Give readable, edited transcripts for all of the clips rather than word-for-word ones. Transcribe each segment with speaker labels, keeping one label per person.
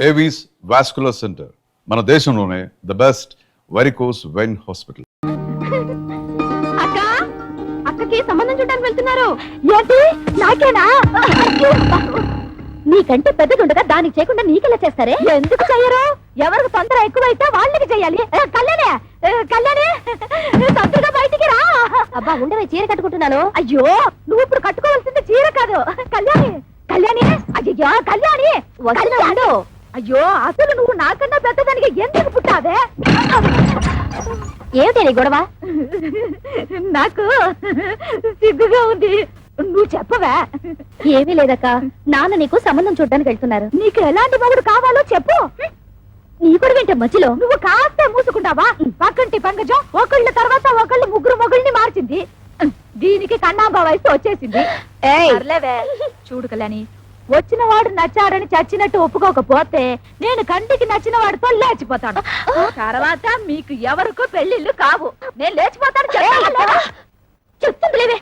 Speaker 1: Avis vascular centre, మన దేశంలోనే the best varicose vein hospital.
Speaker 2: అక్కకి సంబంధం చూడడానికి వెళ్తున్నారు. ఏంటి నాకేనా? నీకంటే పెద్దదుండగా దానికి చేయకుండా నీకెలా చేస్తారే? ఎందుకు చెయ్యరు? ఎవరికి తొందర ఎక్కువైతే వాళ్ళకి చెయ్యాలి. కళ్యాణే కళ్యాణే తొందరగా బయటికి రా. అబ్బా ఉండవే, చీర కట్టుకుంటున్నాను. అయ్యో నువ్వు ఇప్పుడు కట్టుకోవాల్సింది చీర కాదు. కళ్యాణి కళ్యాణి అయ్యో కళ్యాణి వస్తున్నాడు. అయ్యో అసలు నువ్వు నాకన్నా పెద్దదానికి ఎందుకు పుట్టావే? ఏమిటి నీ గొడవ? నాకు సిగ్గుగా ఉంది. నువ్వు చెప్పవా? ఏమీ లేదక్క, నాన్న నీకు సంబంధం చూడడానికి వెళ్తున్నారు. నీకు ఎలాంటి మొగుడు కావాలో చెప్పు. నీ కూడా వింటే మధ్యలో నువ్వు కాస్త మూసుకుంటావా? పక్కంటి పంకజం ఒకళ్ళ తర్వాత ఒకళ్ళు ముగ్గురు మొగుళ్ళని మార్చింది. దీనికి కన్నాంబా వయసు వచ్చేసింది. చూడు కళ్యాణి, వచ్చిన వాడు నచ్చాడని చచ్చినట్టు ఒప్పుకోకపోతే నేను కంటికి నచ్చిన వాడితో లేచిపోతాను. తర్వాత మీకు ఎవరికో పెళ్లిళ్ళు కావు. నేను లేచిపోతాను. చెప్తుందిలేండి.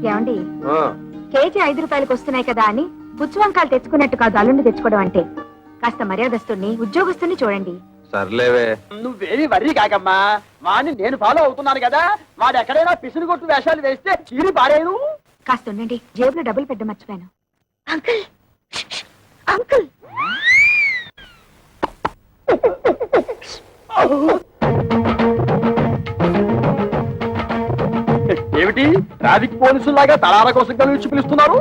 Speaker 2: ఏమండి, కేజీ 5 రూపాయలకు వస్తున్నాయి కదా అని పుచ్చు వంకాయలు తెచ్చుకున్నట్టు కాదు అల్లుండి తెచ్చుకోవడం అంటే. కాస్త మర్యాదస్తుని ఉద్యోగస్తుని చూడండి.
Speaker 3: సర్లేవే,
Speaker 4: నువ్వేమి వర్రీ కాకమ్మా. వాడిని నేను ఫాలో అవుతున్నాను కదా. వాడు ఎక్కడైనా పిసిని కొట్టు వేషాలు వేస్తే చీరి పారేను.
Speaker 2: కాస్త ఉండండి, జేబులో డబ్బులు పెద్ద మర్చిపోయాను. అంకుల్ అంకుల్
Speaker 4: ఏమిటి ట్రాఫిక్ పోలీసులాగా తలాల కోసం కలిసి పిలుస్తున్నారు?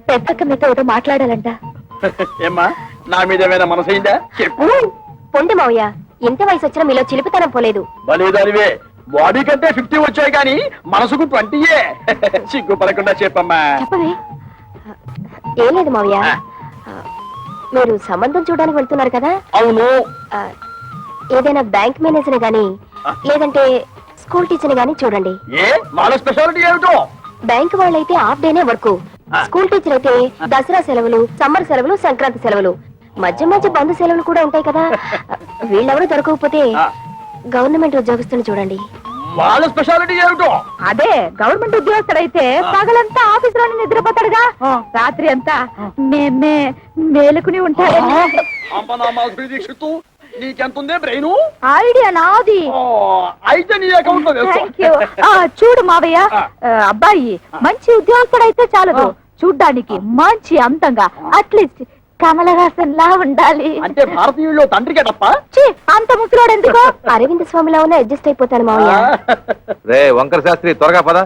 Speaker 2: పెద్దక్క మీతో ఒకటి మాట్లాడాలంట.
Speaker 4: ఏమ్మా, నా మీద ఏమైనా మనసైందా? చెప్పు.
Speaker 2: పొండి మావయ్య, ఎంత వయసు వచ్చినా మీలో చిలిపితనం పోలేదు.
Speaker 4: బలేదానివే, బాడీ కంటే 50 వచ్చాయి కానీ మనసుకు 20. సిగ్గుపడకుండా చెప్పమ్మా.
Speaker 2: చెప్పవే. ఏం లేదు మావయ్య, మీరు సంబంధం చూడడానికి వెళ్తున్నారు కదా?
Speaker 4: అవును.
Speaker 2: ఏదైనా బ్యాంక్ మేనేజర్ గాని లేదంటే స్కూల్ టీచర్ గాని చూడండి.
Speaker 4: ఏ వాళ్ళ స్పెషాలిటీ ఏమిటో?
Speaker 2: బ్యాంక్ వాళ్ళైతే హాఫ్ డేనే వర్క్, స్కూల్ టీచర్ అయితే దసరా సెలవులు, సమ్మర్ సెలవులు, సంక్రాంతి సెలవులు, మధ్య మధ్య బంధు సెలవులు కూడా ఉంటాయి కదా. వీళ్ళెవరూ దొరకకపోతే గవర్నమెంట్ ఉద్యోగస్తుని చూడండి.
Speaker 4: వాళ్ళ స్పెషాలిటీ ఏమిటో?
Speaker 2: అదే గవర్నమెంట్ ఉద్యోగస్తుడైతే పగలంతా ఆఫీస్ లోనే నిద్రపోతాడుగా, రాత్రి అంతా మేలుకుని ఉంటాడు.
Speaker 4: నీకెంతుందే బ్రెయిన్?
Speaker 2: ఐడియా నాది.
Speaker 4: అయితే నీ అకౌంట్ లో
Speaker 2: చూడు మావయ్య, అబ్బాయి మంచి ఉద్యోగస్తుడైతే చాలదు, చూడ్డానికి మంచి అంతంగా అట్లీస్ట్ కమలహాసన్ లా ఉండాలి.
Speaker 4: అంటే భారతీయుల్లో తండ్రికే తప్ప
Speaker 2: అంత ముసలోడు ఎందుకు? అరవింద్ స్వామిలా ఉన్న అడ్జస్ట్ అయిపోతాను మావయ్య.
Speaker 3: రే వంకర శాస్త్రి, త్వరగా పద,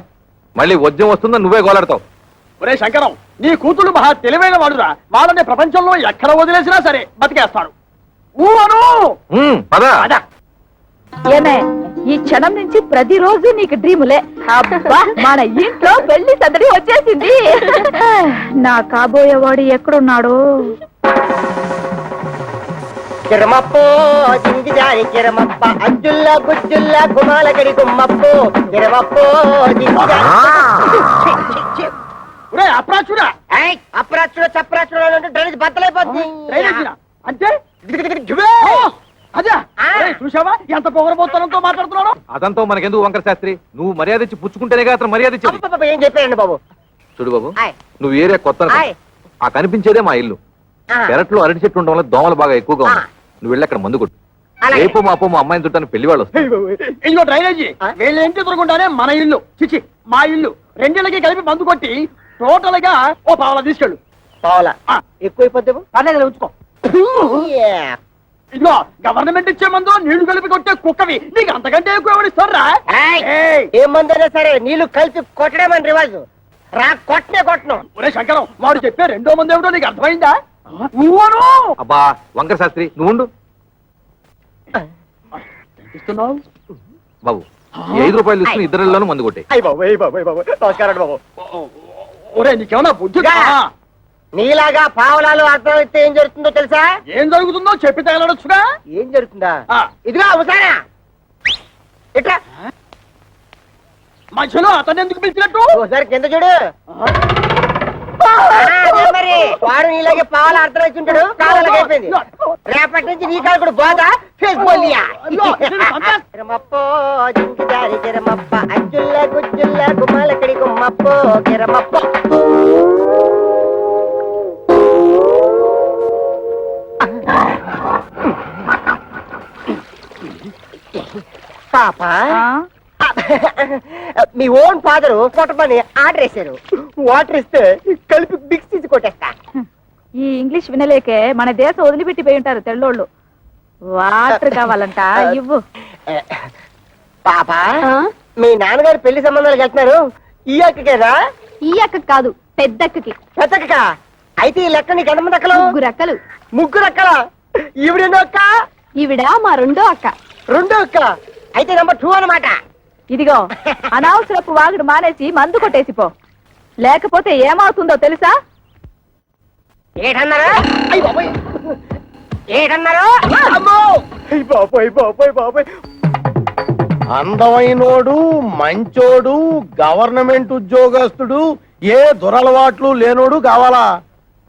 Speaker 3: మళ్ళీ వద్యం వస్తుందో నువ్వే గోలాడతావు.
Speaker 4: ఒరే శంకరం, నీ కూతురు మహా తెలివైన వాడురా. వాళ్ళని ప్రపంచంలో ఎక్కడ వదిలేసినా సరే బతికేస్తాడు. ఏమే, ఈ క్షణం నుంచి ప్రతిరోజు నీకు డ్రీములే. అబ్బా, మన ఇంట్లో పెళ్లి సందడి వచ్చేసింది. నా కాబోయేవాడు ఎక్కడున్నాడు?
Speaker 5: కిరమప్పో జింగిజారి కిరమప్ప అజ్జుల్లా గుజ్జుల్లా గుమాలగడి గుమ్మప్పో కిరమప్పో
Speaker 4: అప్రాచుడా
Speaker 5: అప్రాచుడ చప్రాచుడ డ్రైనేజ్ బద్దలైపోతుంది.
Speaker 4: అంటే అదే చూసావా ఎంత పొగరబోతనంతో మాట్లాడుతున్నాడు?
Speaker 3: అదంతా మనకెందుకు వంకర శాస్త్రి, నువ్వు మర్యాద ఇచ్చి పుచ్చుకుంటేనే అతను మర్యాద ఇచ్చి.
Speaker 5: ఏం చెప్పారండి బాబు?
Speaker 3: చూడు బాబు, నువ్వు ఏరియా కొత్త, ఆ కనిపించేదే మా ఇల్లు. పెరట్లో అరటి చెట్టు ఉండడం వల్ల దోమలు బాగా ఎక్కువగా ఉన్నాయి. నువ్వు వెళ్ళి అక్కడ మందు కొట్టు. రేపు మాపో మా అమ్మాయిని చుట్టాను పెళ్లి వాళ్ళు వస్తారు.
Speaker 4: ఇదిగో డ్రైనేజీ, వీళ్ళ ఇంటి దొరకుండానే మన ఇల్లు చిచి మా ఇల్లు రెండిళ్ళకి కలిపి మందు కొట్టి టోటల్ గా ఓ పావలా తీసుకెళ్ళు.
Speaker 5: పావలా ఎక్కువైపోద్దేమో,
Speaker 4: పర్లేదు ఉంచుకో. ఇదిగో గవర్నమెంట్ ఇచ్చే మందు నీళ్లు కలిపి కొట్టే కుక్కవి నీకు అంతకంటే ఎక్కువ ఎవరిస్తారా?
Speaker 5: ఏ మందైనా సరే నీళ్లు కలిపి కొట్టడే మన రివాజు. రా కొట్టనే కొట్టను.
Speaker 4: ఒరే శంకరం, వాడు చెప్పే రెండో మంది ఏమిటో నీకు అర్థమైందా?
Speaker 3: అబ్బా వంకర శాస్త్రి, నువ్వు ఉండు బాబు. 5 రూపాయలు తీసుకుని ఇద్దరిలోనూ మందు కొట్టే.
Speaker 5: నమస్కారం బాబు.
Speaker 4: ఒరే నీకేమన్నా బుద్ధి?
Speaker 5: నీలాగా పావలాలు అర్థమైతే ఏం జరుగుతుందో తెలుసా?
Speaker 4: ఏం జరుగుతుందో చెప్పి తగలడొచ్చుగా.
Speaker 5: ఏం జరుగుతుందా? ఇదిగో అవసానా ఇట్లా
Speaker 4: మధ్యలో అతను ఎందుకు పిలిచినట్టు?
Speaker 5: ఒకసారి కింద చూడు. మరి వాడు నీలాగే పావలా అర్థమైతుంటాడు. కావాలకి అయిపోయింది. రేపటి నుంచి నీ కాలు కూడా బోదా కిరమప్పో జింకిదారి కిరమప్ప అజ్జుల్లా గుజ్జుల్లా గుమ్మాలకడి గుమ్మప్పో కిరమప్పో. పాప మీ ఓన్ ఫాదర్ కొట్టమని ఆర్డర్ వేశారు. వాటర్ ఇస్తే కలిపి మిక్స్ తీసి కొట్టేస్తా.
Speaker 4: ఈ ఇంగ్లీష్ వినలేకే మన దేశం వదిలిపెట్టిపోయి ఉంటారు తెల్లోళ్ళు. వాటర్ కావాలంట ఇవ్వు.
Speaker 5: పాప మీ నాన్నగారు పెళ్లి సంబంధాలకు వెళ్తున్నారు. ఈ అక్కకేనా?
Speaker 2: ఈ అక్క కాదు, పెద్దక్కకి.
Speaker 5: పెద్దక్క. అయితే ఈ లెక్క నీకు ఎంతమంది అక్కలు?
Speaker 2: 3 అక్కలు.
Speaker 5: 3 అక్కల. ఈవిడెన్నో అక్క?
Speaker 2: ఈవిడ మా రెండో అక్క.
Speaker 5: రెండో అక్క. అయితే నెంబర్ 2 అన్నమాట.
Speaker 4: ఇదిగో అనవసరపు వాగుడు మానేసి మందు కొట్టేసిపో, లేకపోతే ఏమవుతుందో తెలుసా?
Speaker 5: ఏటన్నారా? అయ్య బాబోయ్. ఏటన్నారా? అమ్మో! అయ్య బాబోయ్ బాబోయ్ బాబోయ్.
Speaker 6: అందమైనోడు, మంచోడు, గవర్నమెంట్ ఉద్యోగస్తుడు, ఏ దురలవాట్లు లేనోడు కావాలా?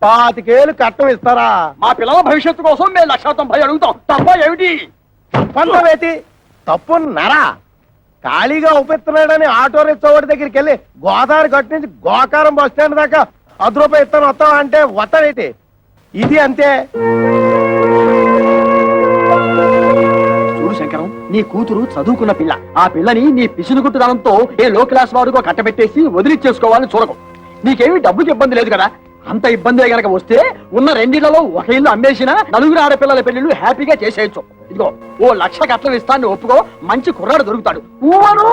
Speaker 6: 25 కట్నం ఇస్తారా?
Speaker 7: మా పిల్లల భవిష్యత్తు కోసం మేము 190 అడుగుతాం. తప్ప ఏమిటి?
Speaker 6: తప్పంతవేతి తప్పున్నారా? ఖాళీగా ఉపేస్తున్నాడని ఆటో రిక్షావాడి దగ్గరికి వెళ్ళి గోదావరి గట్టు నుంచి గోకారం బస్ స్టాండ్ దాకా 10 రూపాయలు ఇస్తాను వస్తావా అంటే వస్తాడేటి? ఇది అంతే.
Speaker 7: చూడు శంకరం, నీ కూతురు చదువుకున్న పిల్ల. ఆ పిల్లని నీ పిసినుగుట్టుదనంతో ఏ లో క్లాస్ వాడుకో కట్టబెట్టేసి వదిలిచ్చేసుకోవాలని చూడకు. నీకేమి డబ్బుకి ఇబ్బంది లేదు కదా. అంత ఇబ్బంది గనక వస్తే ఉన్న 2 ఇళ్లలో ఒక ఇల్లు అమ్మేసినా 4 ఆడపిల్లల పెళ్లిళ్ళు హ్యాపీగా చేసేయచ్చు. ఇదిగో ఓ 1,00,000 కట్నం ఇస్తాన్ని ఒప్పుకో, మంచి కుర్రాడు దొరుకుతాడు. ఊవను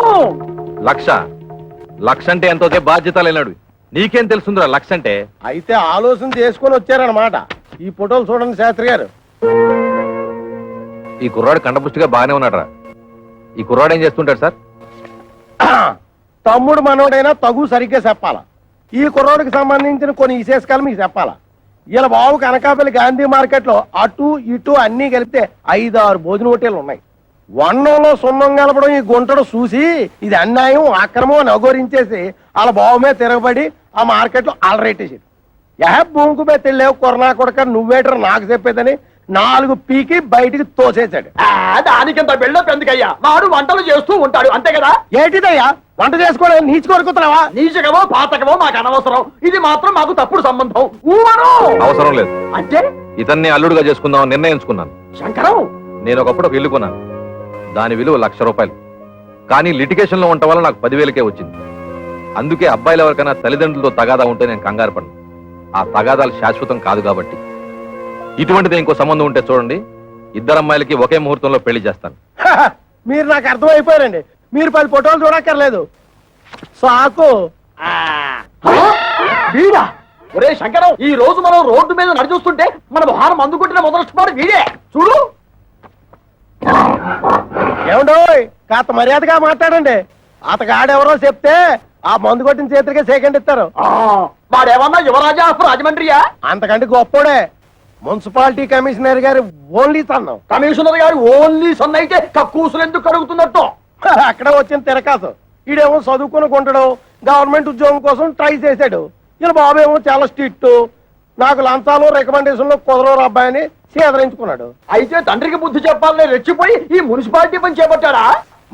Speaker 3: 1,00,000 అంటే ఎంతో బాధ్యత లేనాడు. నీకేం తెలుసుందిరా 1,00,000 అంటే?
Speaker 6: అయితే ఆలోచన చేసుకొని వచ్చారనమాట. ఈ ఫోటోలు చూడండి శాస్త్రి గారు.
Speaker 3: ఈ కుర్రాడు కండపుష్టిగా బాగానే ఉన్నాడురా. ఈ కుర్రాడు ఏం చేస్తుంటాడు సార్?
Speaker 6: తమ్ముడు మనోడైనా తగు సరిగ్గా చెప్పాలా. ఈ కుర్రోడికి సంబంధించిన కొన్ని విశేషాలు మీకు చెప్పాలా. ఇలా బాబు కనకాపల్లి గాంధీ మార్కెట్ లో అటు ఇటు అన్ని కలిపితే 5-6 భోజన హోటళ్లు ఉన్నాయి. వన్నంలో సున్నం కలపడం ఈ గుంటడు చూసి ఇది అన్యాయం, అక్రమం అని అఘోరించేసి వాళ్ళ బాబు మీద తిరగబడి ఆ మార్కెట్ లో అలరేటేసి భూమికి మీద తెలియవు కొరనా కొడక నువ్వేటర్ నాకు చెప్పేదని 4 పీకి బయటికి తోసేశాడు.
Speaker 7: దానికింత బిల్డప్ ఎందుకయ్యా? వాడు వంటలు చేస్తూ ఉంటాడు అంతే కదా.
Speaker 6: ఏంటిదయ్యా వంట చేసుకోవడం? నీచు కొరుకుతున్నావా?
Speaker 7: నీచకమో పాతకమో మాకు అనవసరం. ఇది మాత్రం మాకు తప్పుడు సంబంధం. ఊవను
Speaker 3: అవసరం లేదు.
Speaker 7: అంటే
Speaker 3: ఇతన్ని అల్లుడుగా చేసుకుందామని నిర్ణయించుకున్నాను.
Speaker 7: శంకరం,
Speaker 3: నేను ఒకప్పుడు ఒక ఇల్లు కొన్నాను. దాని విలువ 1,00,000 రూపాయలు. కానీ లిటిగేషన్ లో ఉండటం వల్ల నాకు 10,000కే వచ్చింది. అందుకే అబ్బాయిలు ఎవరికైనా తల్లిదండ్రులతో తగాదా ఉంటే నేను కంగారు పడను. ఆ తగాదాలు శాశ్వతం కాదు కాబట్టి. ఇటువంటిది ఇంకో సంబంధం ఉంటే చూడండి, 2 అమ్మాయిలకి ఒకే ముహూర్తంలో పెళ్లి చేస్తాను.
Speaker 6: మీరు నాకు అర్థమైపోయారండి. మీరు 10 ఫోటోలు చూడక్కర్లేదు. సాకు.
Speaker 7: వీడా? ఒరే శంకరం, ఈ రోజు మనం రోడ్డు మీద నడిచొస్తుంటే మన మొహారం అందుకుంటున్న మొదలష్టపాడు వీడే. చూడు.
Speaker 6: ఏమండో కాస్త మర్యాదగా మాట్లాడండి. అతగాడెవరో చెప్తే ఆ మందు కొట్టిన చేతులకే సెకండ్ ఇస్తారు.
Speaker 7: వాడేమన్నా యువరాజా ఆఫ్ రాజమండ్రియా?
Speaker 6: అంతకంటే గొప్పోడే. మున్సిపాలిటీ కమిషనర్ గారి ఓన్లీ సన్నం.
Speaker 7: కమిషనర్ గారు ఓన్లీ సన్ అయితే కక్కూసులు ఎందుకు కడుగుతున్నట్టు?
Speaker 6: అక్కడ వచ్చిన తిరకాసు. ఈడేమో చదువుకుని కొంటాడు, గవర్నమెంట్ ఉద్యోగం కోసం ట్రై చేశాడు. ఇలా బాబేమో చాలా స్ట్రిక్ట్, నాకు లంచాలు రికమెండేషన్లు కుదరవు అబ్బాయిని సేదరించుకున్నాడు.
Speaker 7: అయితే తండ్రికి బుద్ధి చెప్పాలని రెచ్చిపోయి ఈ మున్సిపాలిటీ పని చేపట్టాడా?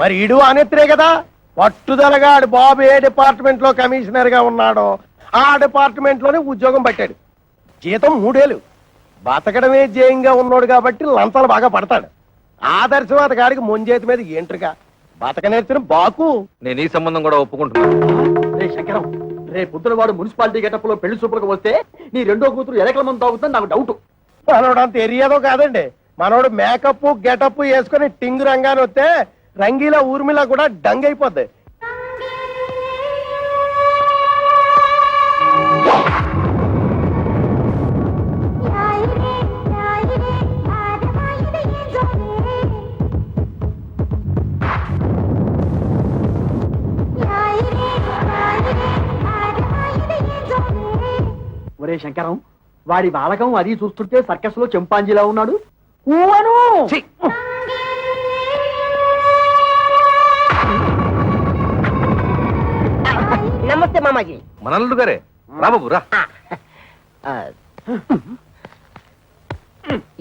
Speaker 6: మరి ఈడు అనేత్రే కదా పట్టుదలగా ఆడు బాబు ఏ డిపార్ట్మెంట్ లో కమిషనర్ గా ఉన్నాడో ఆ డిపార్ట్మెంట్ లోనే ఉద్యోగం పట్టాడు. జీతం 3 ఏళ్ళు. బతకడమే జయంగా ఉన్నాడు కాబట్టి లంచాలు బాగా పడతాడు. ఆదర్శవాద గాడికి ముంజేతి మీద ఏంట్రుగా బతక నేర్చిన బాకు.
Speaker 3: నేను ఈ సంబంధం కూడా ఒప్పుకుంటున్నాను.
Speaker 7: రే శంకరం, రే పొద్దున వాడు మున్సిపాలిటీ గెటప్ లో పెళ్లి చూపులకు వస్తే నీ రెండో కూతురు ఎలకల మంది తాగుతుందని నాకు డౌట్.
Speaker 6: మనోడు అంత ఎరియాదో కాదండి. మనోడు మేకప్ గెటప్ వేసుకుని టింగు రంగాన్ని వస్తే రంగీలా ఊర్మిలా కూడా డంగ్ అయిపోద్ది.
Speaker 7: ఒరే శంకరం, వాడి బాలకం అది చూస్తుంటే సర్కస్ లో చెంపాంజీలా ఉన్నాడు. ఊవను
Speaker 5: నమస్తే మామాజీ.
Speaker 3: మన అల్లుడు గారే రా బాబు రా.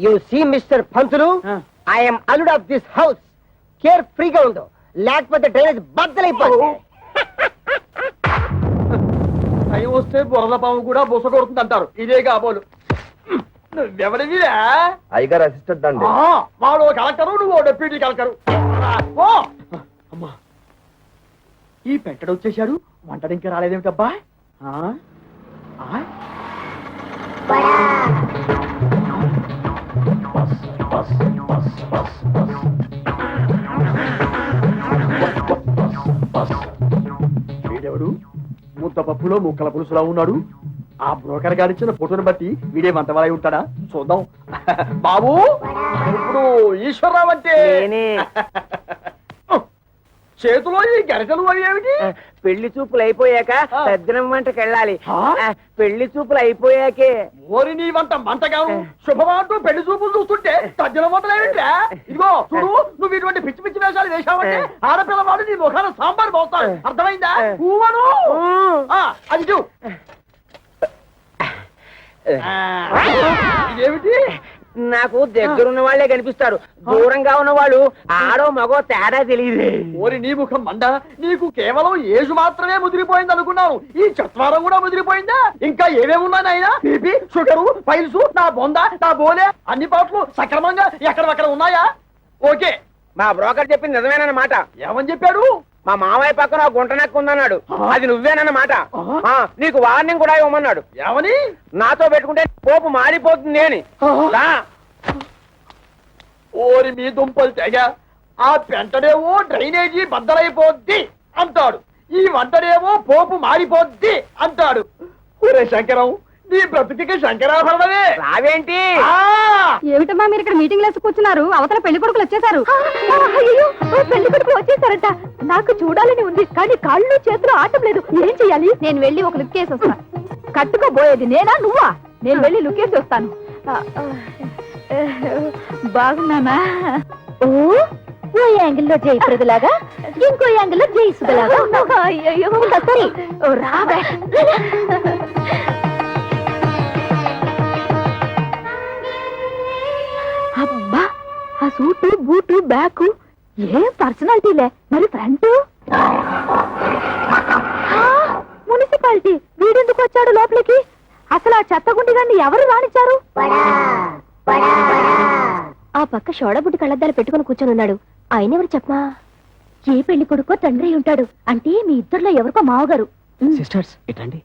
Speaker 5: You see mister Pantulu, I'm అల్లుడ్ ఆఫ్ దిస్ హౌస్. కేర్ ఫ్రీగా ఉండు, లేకపోతే డ్రైనేజ్ బద్దలైపోతుంది.
Speaker 7: టైం వస్తే బురద పాము కూడా బుస కొడుతుంది అంటారు. ఇదే కాబోలు. నువ్వెవరివిరా
Speaker 3: అయ్యగారు అసిస్టెంట్ అండి
Speaker 7: వాడు కలెక్టరు నువ్వు డెప్యూటీ కలెక్టరు ఓ అమ్మా ఈ పెట్టడు వచ్చేసాడు వంటడు ఇంకా రాలేదేమిటబ్బా ఆ? ఆ? వీడెవడు ముద్ద పప్పులో ముక్కల పులుసులా ఉన్నాడు ఆ బ్రోకర్ గారిచ్చిన ఫోటోని బట్టి వీడే వంటవాలై ఉంటాడా చూద్దాం బాబు ఇప్పుడు ఈశ్వరరావు అంటే చేతిలో ఈ గరిటలు అవి ఏమిటి
Speaker 5: పెళ్లి చూపులు అయిపోయాక
Speaker 7: ఆ.
Speaker 5: తద్దినం వంటకి వెళ్ళాలి
Speaker 7: ఆ?
Speaker 5: పెళ్లి చూపులు అయిపోయాకే
Speaker 7: ఓరి నీ వంట మంటగాను శుభమాంటూ పెళ్లి చూపులు చూస్తుంటే తజ్జల వంటలేమిట్రా ఇదిగో చూడు నువ్వు ఇటువంటి పిచ్చి పిచ్చి వేషాలు వేశావంటే ఆడపిల్లవాడు నీ ముఖాన సాంబార్ పోతాడు అర్థమైందా ఊవను అది చూ ఇదేమిటి
Speaker 5: నాకు దగ్గరున్న వాళ్ళే కనిపిస్తారు దూరంగా ఉన్న వాళ్ళు ఆడో మగో తేడా తెలియదు
Speaker 7: ఓరి నీ ముఖం మండ నీకు కేవలం ఏజు మాత్రమే ముదిరిపోయింది అనుకున్నాను ఈ చత్వారం కూడా ముదిరిపోయిందా ఇంకా ఏమేమి ఉన్నాయి నాయనా బీపీ షుగరు పైల్స్ నా బొంద నా బోలే అన్ని పాటలు సక్రమంగా ఎక్కడక్కడ ఉన్నాయా ఓకే
Speaker 5: మా బ్రోకర్ చెప్పింది నిజమేనన్నమాట
Speaker 7: ఏమని చెప్పాడు
Speaker 5: మా మావయ్య పక్కన ఒక గుంట నక్కు ఉందన్నాడు అది నువ్వేనన్నమాట
Speaker 7: ఆ.
Speaker 5: నీకు వార్నింగ్ కూడా ఇవ్వమన్నాడు
Speaker 7: ఏమని
Speaker 5: నాతో పెట్టుకుంటే పోపు మారిపోతుంది అని రా.
Speaker 7: ఓరి మీ దుంపలు తెగ ఆ పెంటడేమో డ్రైనేజీ బద్దలైపోద్ది అంటాడు ఈ వంటడేమో పోపు మారిపోద్ది అంటాడు ఒరే శంకరం నీ బ్రతుకికి శంకరాభరణమే
Speaker 5: రావేంటి
Speaker 7: ఆ!
Speaker 2: ఏమిటమ్మా మీరు ఇక్కడ మీటింగ్ లేసి కూర్చున్నారు అవతల పెళ్లి కొడుకులు వచ్చేసారు పెళ్లి కొడుకులు వచ్చేసారట నాకు చూడాలని ఉంది కానీ కాళ్ళు చేతులు ఆటం లేదు ఏం చెయ్యాలి నేను వెళ్ళి ఒక లుక్ వేసి వస్తాను కట్టుకోబోయేది నేనా నువ్వా నేను వెళ్ళి లుక్ వేసి వస్తాను బాగున్నానా ఓ యాంగిల్లో జయప్రదలాగా ఇంకో యాంగిల్లో జయసుదలాగా అయ్యో సరే రాబే అబ్బా ఆ సూటు బూటు బ్యాగు ఏం పర్సనాలిటీలే మరి ఫ్రంట్ మున్సిపాలిటీ వీడెందుకు వచ్చాడు లోపలికి అసలు ఆ చెత్తగుండి గారిని ఎవరు రానిచ్చారు ఆ పక్క షోడబుడ్డి కళ్ళద్దాలు పెట్టుకుని కూర్చొని ఉన్నాడు ఆయన ఎవరు చెప్పమా ఏ పెళ్లి కొడుకో తండ్రి ఉంటాడు అంటే మీ ఇద్దరిలో ఎవరికో మావగారు
Speaker 7: సిస్టర్స్ ఇటండి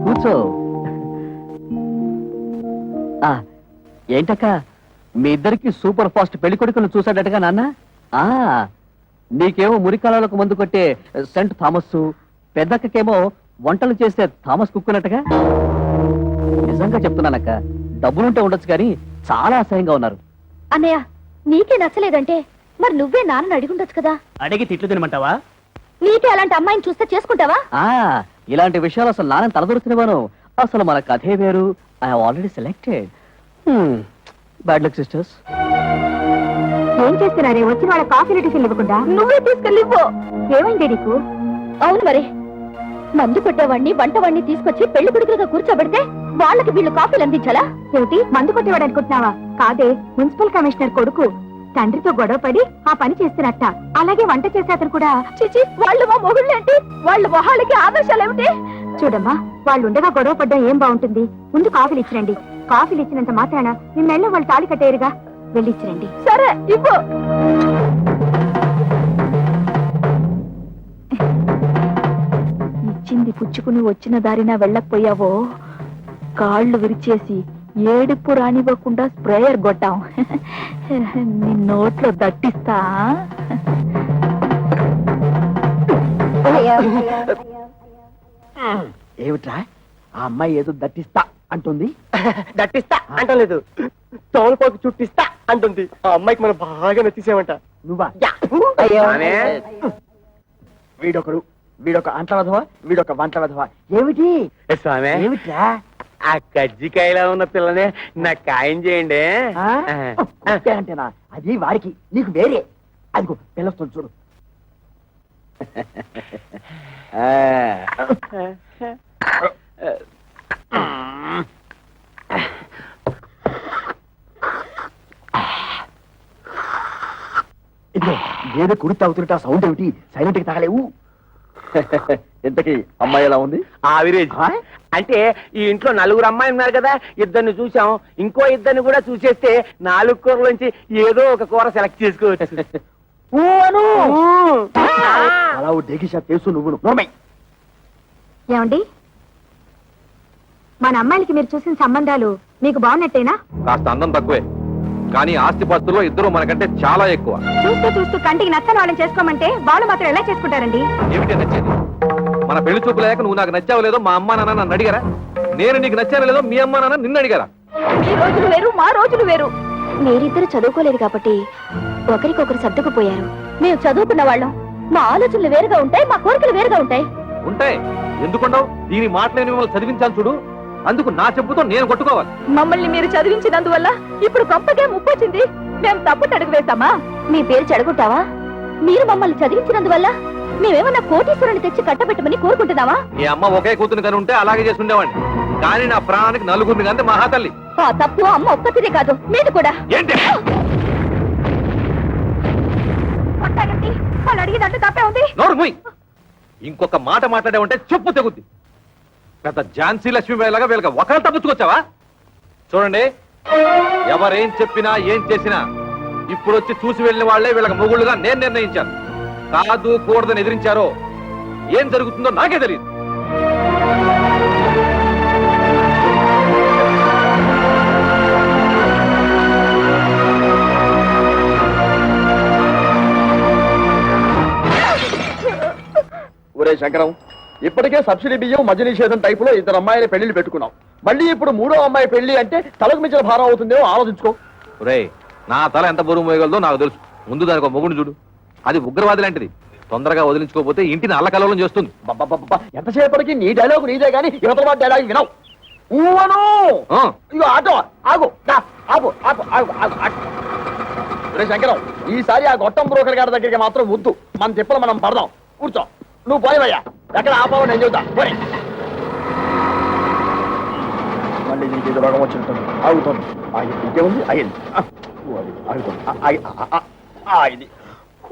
Speaker 7: కూర్చో ఏంటక్క మీ ఇద్దరికి సూపర్ ఫాస్ట్ పెళ్లి కొడుకును చూసాడటగా నాన్న నీకేమో మురికాలకు మందు కొట్టే సెంట్ థామస్ పెద్దక్కకేమో వంటలు చేసే థామస్ కుక్కునట్టుగా నిజంగా చెప్తున్నానక్క డబ్బులుంటే ఉండొచ్చు కానీ చాలా అసహ్యంగా ఉన్నారు
Speaker 2: అన్నయ్య నీకే నచ్చలేదంటే మరి నువ్వే నాన్న అడిగుండొచ్చు కదా
Speaker 7: అడిగి తిట్లు తినమంటావా
Speaker 2: నీకే అలాంటి అమ్మాయిని చూస్తే చేసుకుంటావా
Speaker 7: ఇలాంటి విషయాలు అసలు నాన్న తలదొరుకునేవాను అసలు మన కథే వేరు I already selected bad luck sisters
Speaker 2: ఏం చేస్తున్నారే వచ్చి వాళ్ళ కాఫీ టిఫిన్ ఇవ్వకుండా నువ్వే తీసుకెళ్ళిపో ఏమైంది నీకు అవును మరి మందు కొట్టేవాడిని వంటవాడిని తీసుకొచ్చి పెళ్లి కొడుకులుగా కూర్చోబెడితే వాళ్ళకి వీళ్ళు కాఫీలు అందించాలా ఏమిటి మందు కొట్టేవాడు అనుకుంటున్నావా కాదే మున్సిపల్ కమిషనర్ కొడుకు తండ్రితో గొడవపడి ఆ పని చేస్తున్నట్ట అలాగే వంట చేసే అతను కూడా చిచి వాళ్ళు మా మొగుళ్ళేంటి వాళ్ళ మొహాలకి ఆదర్శాలు ఏమిటి చూడమ్మా వాళ్ళు ఉండగా గొడవ పడ్డం ఏం బాగుంటుంది ముందు కాఫీలు ఇచ్చిరండి కాఫీలు ఇచ్చినంత మాత్రాన మీ మెళ్ళ వాళ్ళు తాళి కట్టేరుగా వెళ్ళిచ్చిరండి సరే ఇవ్వు ఇచ్చింది పుచ్చుకుని వచ్చిన దారిన వెళ్ళకపోయావో కాళ్ళు విరిచేసి ఏడుపు రానివ్వకుండా స్ప్రేయర్ కొట్టాం నీ నోట్లో దట్టిస్తా
Speaker 7: ఏమిట్రా ఆ అమ్మాయి ఏదో దట్టిస్తా అంటుంది
Speaker 5: దట్టిస్తా అంటలేదు తోలుపోకి చుట్టిస్తా అంటుంది ఆ అమ్మాయికి మనం బాగా నచ్చేసామంట
Speaker 7: నువ్వా
Speaker 5: ఆమె?
Speaker 7: వీడొకడు వీడొక అంట్ల వెధవా వీడొక వంట వెధవా ఏమిటి
Speaker 5: స్వామి
Speaker 7: ఏమిట్రా
Speaker 5: ఆ కజ్జికాయలో ఉన్న పిల్లనే నాకు ఖాయం చేయండి
Speaker 7: ఆ? అంతే అంటేనా అది వాడికి నీకు వేరే అదిగో పిల్లొస్తుంది చూడు ఇదిగో ఏదో కుడి తాగుతున్నట్టు సౌండ్ ఏమిటి సైలెంట్ కి తాగలేవు ఇంతకీ అమ్మాయి ఎలా ఉంది
Speaker 5: ఆవిరేజ్
Speaker 7: ఆ?
Speaker 5: అంటే ఈ ఇంట్లో నలుగురు అమ్మాయిలు ఉన్నారు కదా, ఇద్దరిని చూసాం, ఇంకో ఇద్దరిని కూడా చూసేస్తే 4 కూరల నుంచి ఏదో ఒక కూర సెలెక్ట్ చేసుకోవచ్చు.
Speaker 7: అలా డేకిషా తెలుసు నువ్వు నోర్మై.
Speaker 2: ఏమండి, మన అమ్మాయిలకి మీరు చూసిన సంబంధాలు మీకు బాగున్నట్టేనా?
Speaker 3: కాస్త అందం తక్కువే, కానీ ఆస్తిపాస్తుల్లో ఇద్దరు మనకంటే చాలా ఎక్కువ.
Speaker 2: చూస్తూ చూస్తూ కంటికి నచ్చని వాళ్ళని చేసుకోమంటే వాళ్ళు మాత్రం ఎలా చేసుకుంటారండి?
Speaker 3: ఏమిటి నచ్చేది? మన పెళ్లి చూపు లేక నువ్వు నాకు నచ్చావు లేదో మా అమ్మా నాన్న నన్ను అడిగారా? నేను నీకు నచ్చాను లేదో మీ అమ్మా నాన్న నిన్ను అడిగారా?
Speaker 4: మీ రోజులు వేరు, మా రోజులు వేరు.
Speaker 2: మీరిద్దరు చదువుకోలేదు కాబట్టి ఒకరికొకరు సర్దుకుపోయారు. మేము చదువుకున్న వాళ్ళం, మా ఆలోచనలు వేరుగా ఉంటాయి, మా కోరికలు వేరుగా ఉంటాయి.
Speaker 3: ఉంటాయి, ఎందుకుండవు? దీని మాటలేని మిమ్మల్ని చదివించాను చూడు, అందుకు నా చెప్పుతో నేను కొట్టుకోవాలి.
Speaker 4: మమ్మల్ని మీరు చదివించినందువల్ల ఇప్పుడు గొప్పకే ముప్పొచ్చింది. మేము తప్పు అడుగు వేస్తామా?
Speaker 2: మీ పేరు చెడగొట్టావా? మీరు మమ్మల్ని చదివించినందువల్ల మేమేమన్నా కోటీశ్వరుని తెచ్చి కట్టబెట్టమని కోరుకుంటున్నావా?
Speaker 3: మీ అమ్మ ఒకే కూతురు కని ఉంటే అలాగే చేసి ఉండేవాడిని, కానీ నా ప్రాణానికి నలుగురిని కంటే మహాతల్లి.
Speaker 2: ఆ తప్పు అమ్మ ఒక్కతిదే కాదు, మీది కూడా.
Speaker 3: ఏంటి?
Speaker 4: కొట్టాలండి, వాళ్ళు అడిగినట్టు తప్పే ఉంది.
Speaker 3: నోరు మూయ్. ఇంకొక మాట మాట్లాడే ఉంటే చెప్పు తెగుద్ది. పెద్ద ఝాన్సీ లక్ష్మీబాయిలాగా వీళ్ళకి ఒకరు తప్పుచ్చుకొచ్చావా? చూడండి, ఎవరేం చెప్పినా ఏం చేసినా ఇప్పుడు వచ్చి చూసి వెళ్ళిన వాళ్లే వీళ్ళకి మొగుళ్ళుగా నేను నిర్ణయించాను. కాదు కూడదని ఎదిరించారో ఏం జరుగుతుందో నాకే తెలియదు.
Speaker 7: ఒరే శంకరం, ఇప్పటికే సబ్సిడీ బియ్యం మద్య నిషేధం టైపులో 2 అమ్మాయిల పెళ్లిళ్ళు పెట్టుకున్నాం. మళ్ళీ ఇప్పుడు 3వ అమ్మాయి పెళ్లి అంటే తలకు మించిన భారం అవుతుందేమో ఆలోచించుకో.
Speaker 3: రేయ్, నా తల ఎంత బరువు మోయగలదో నాకు తెలుసు. ముందు దానికి ఒక మొగుడు చూడు, అది ఉగ్రవాది లాంటిది. తొందరగా వదిలించుకోకపోతే ఇంటిని అల్లకల్లోలం చేస్తుంది.
Speaker 7: ఎంతసేపటికి నీ డైలాగు నీదే గానీ యువతల వాడి డైలాగ్ వినవు. ఊవను
Speaker 3: ఆ,
Speaker 7: ఇగో ఆటో ఆగు, ఆగు ఆగు ఆగు ఆగు ఆగు. ఒరే శంకరం, ఈసారి ఆ గొట్టం బ్రోకర్ గారి దగ్గరికి మాత్రం వద్దు. మన తిప్పలు మనం పడదాం. కూర్చో, నువ్వు పోయివయ్యా. ఎక్కడ ఆపావు నేను చెబుతా. పోయి మళ్ళీ దీనికి ఏదో రోగం వచ్చినట్టుంది. ఆగుతుంది, ఇంకేముంది, అయింది, ఆగుతుంది, ఆగింది.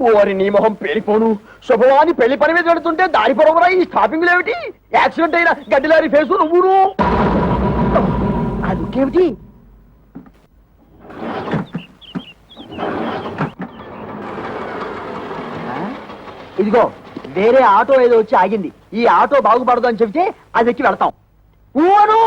Speaker 7: ఓరి నీ మొహం పేలిపోను. శుభవాని పెళ్లి పని మీద పెడుతుంటే దారి పొరవరా ఈ స్టాపింగ్ ఏమిటి? యాక్సిడెంట్ అయిన గడ్డిలారి ఫేసు నువ్వును. అదుకేమిటి? ఇదిగో వేరే ఆటో ఏదో వచ్చి ఆగింది. ఈ ఆటో బాగుపడదు అని చెబితే అది ఎక్కి వెళ్తాం. ఊను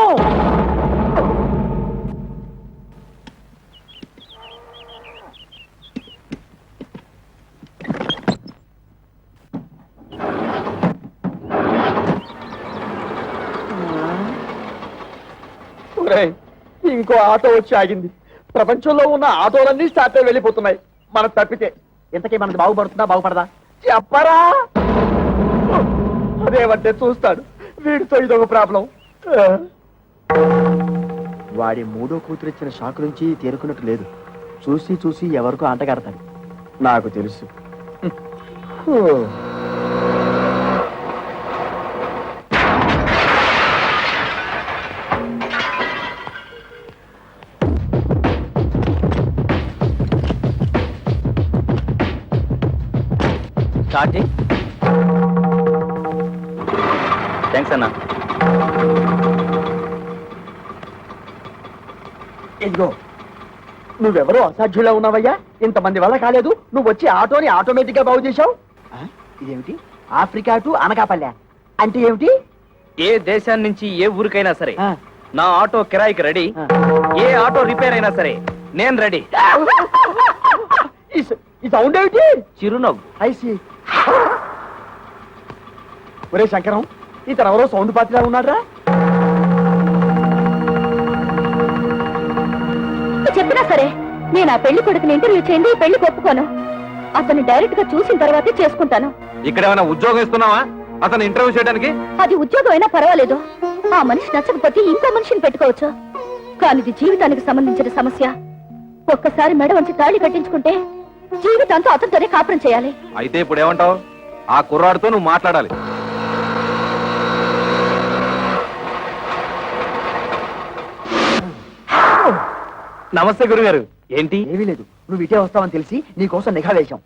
Speaker 7: ఇంకో ఆటో వచ్చి ఆగింది. ప్రపంచంలో ఉన్న ఆటోలన్నీ స్టార్ట్ అయి వెళ్ళిపోతున్నాయి. మనకు తప్పితే ఇంతకీ మనది బాగుపడుతుందా బాగుపడదా చెప్పరా? అదేమంటే చూస్తాడు. వీడితో ఇదొక ప్రాబ్లం. వాడి 3వ కూతురు ఇచ్చిన షాక్ నుంచి తేరుకున్నట్టు లేదు. చూసి చూసి ఎవరికో ఆటగాడతాడు. నాకు తెలుసు.
Speaker 5: థ్యాంక్స్ అన్నా.
Speaker 7: ఇదిగో నువ్వెవరో అసాధ్యులా ఉన్నావయ్యా. ఇంతమంది వల్ల కాలేదు. నువ్వు వచ్చి ఆటోని ఆటోమేటిక్ గా బాగు చేశావు. ఇదేమిటి? ఆఫ్రికా టు అనకాపల్లె అంటే ఏమిటి?
Speaker 5: ఏ దేశాన్ని నుంచి ఏ ఊరికైనా సరే
Speaker 7: ఆ.
Speaker 5: నా ఆటో కిరాయికి రెడీ.
Speaker 7: ఆ.
Speaker 5: ఏ ఆటో రిపేర్ అయినా సరే నేను రెడీ.
Speaker 7: ఈ సౌండ్ ఏమిటి?
Speaker 5: చిరునవ్వు.
Speaker 7: ఐసి. ఒరే శంకరం, ఇతను ఎవరో సౌండ్ పాత్రలా ఉన్నాడ్రా.
Speaker 2: చెప్పినా సరే నేను ఆ పెళ్లి కొడుకుని ఇంటర్వ్యూ చేయండి, ఈ పెళ్లికి ఒప్పుకోను. అతన్ని డైరెక్ట్ గా చూసిన తర్వాతే చేసుకుంటాను.
Speaker 3: ఇక్కడ ఏమైనా ఉద్యోగం ఇస్తున్నావా అతను ఇంటర్వ్యూ చేయడానికి?
Speaker 2: అది ఉద్యోగం అయినా పర్వాలేదు. ఆ మనిషి నచ్చకపోతే ఇంకో మనిషిని పెట్టుకోవచ్చు. కానీ ఇది జీవితానికి సంబంధించిన సమస్య. ఒక్కసారి మెడ వంచి తాళి కట్టించుకుంటే జీవితాంతో అతనితోనే కాపురం చేయాలి.
Speaker 3: అయితే ఇప్పుడు ఏమంటావు? ఆ కుర్రాడితో నువ్వు మాట్లాడాలి.
Speaker 5: నమస్తే గురుగారు. ఏంటి?
Speaker 7: ఏమీ లేదు, నువ్వు ఇటే వస్తావని తెలిసి నీకోసం నిఘా వేశాం.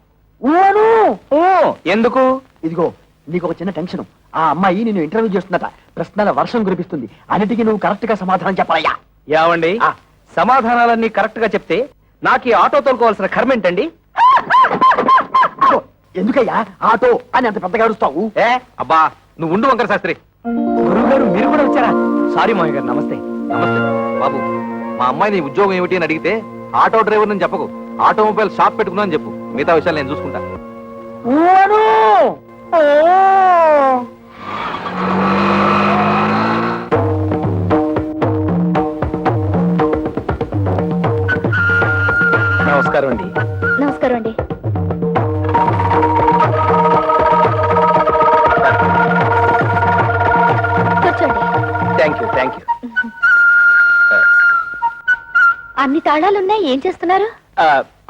Speaker 5: ఎందుకు?
Speaker 7: ఇదిగో నీకు ఒక చిన్న టెన్షన్. ఆ అమ్మాయి నిన్ను ఇంటర్వ్యూ చేస్తుందట. ప్రశ్నల వర్షం కురిపిస్తుంది. అన్నిటికీ నువ్వు కరెక్ట్ గా సమాధానం చెప్పాలయ్యా.
Speaker 5: ఏమండి సమాధానాలన్నీ కరెక్ట్ గా చెప్తే నాకు ఈ ఆటో తోలుకోవాల్సిన కర్మ ఏంటండి?
Speaker 7: ఓ, ఎందుకయ్యా ఆటో అని అంత పెద్దగా అరుస్తావు?
Speaker 3: అబ్బా నువ్వు ఉండు వంకర శాస్త్రి.
Speaker 5: గురువు గారు మీరు కూడా వచ్చారా? సారీ మామయ్య గారు, నమస్తే.
Speaker 3: నమస్తే బాబు. మా అమ్మాయి నీ ఉద్యోగం ఏమిటి అని అడిగితే ఆటో డ్రైవర్ అని చెప్పకు, ఆటోమొబైల్ షాప్ పెట్టుకున్నా అని చెప్పు. మిగతా విషయాలు నేను చూసుకుంటా.
Speaker 5: నమస్కారం అండి.
Speaker 2: నమస్కారం అండి. కూర్చోండి.
Speaker 5: Thank you.
Speaker 2: అన్ని తాళాలున్నాయి, ఏం చేస్తున్నారు?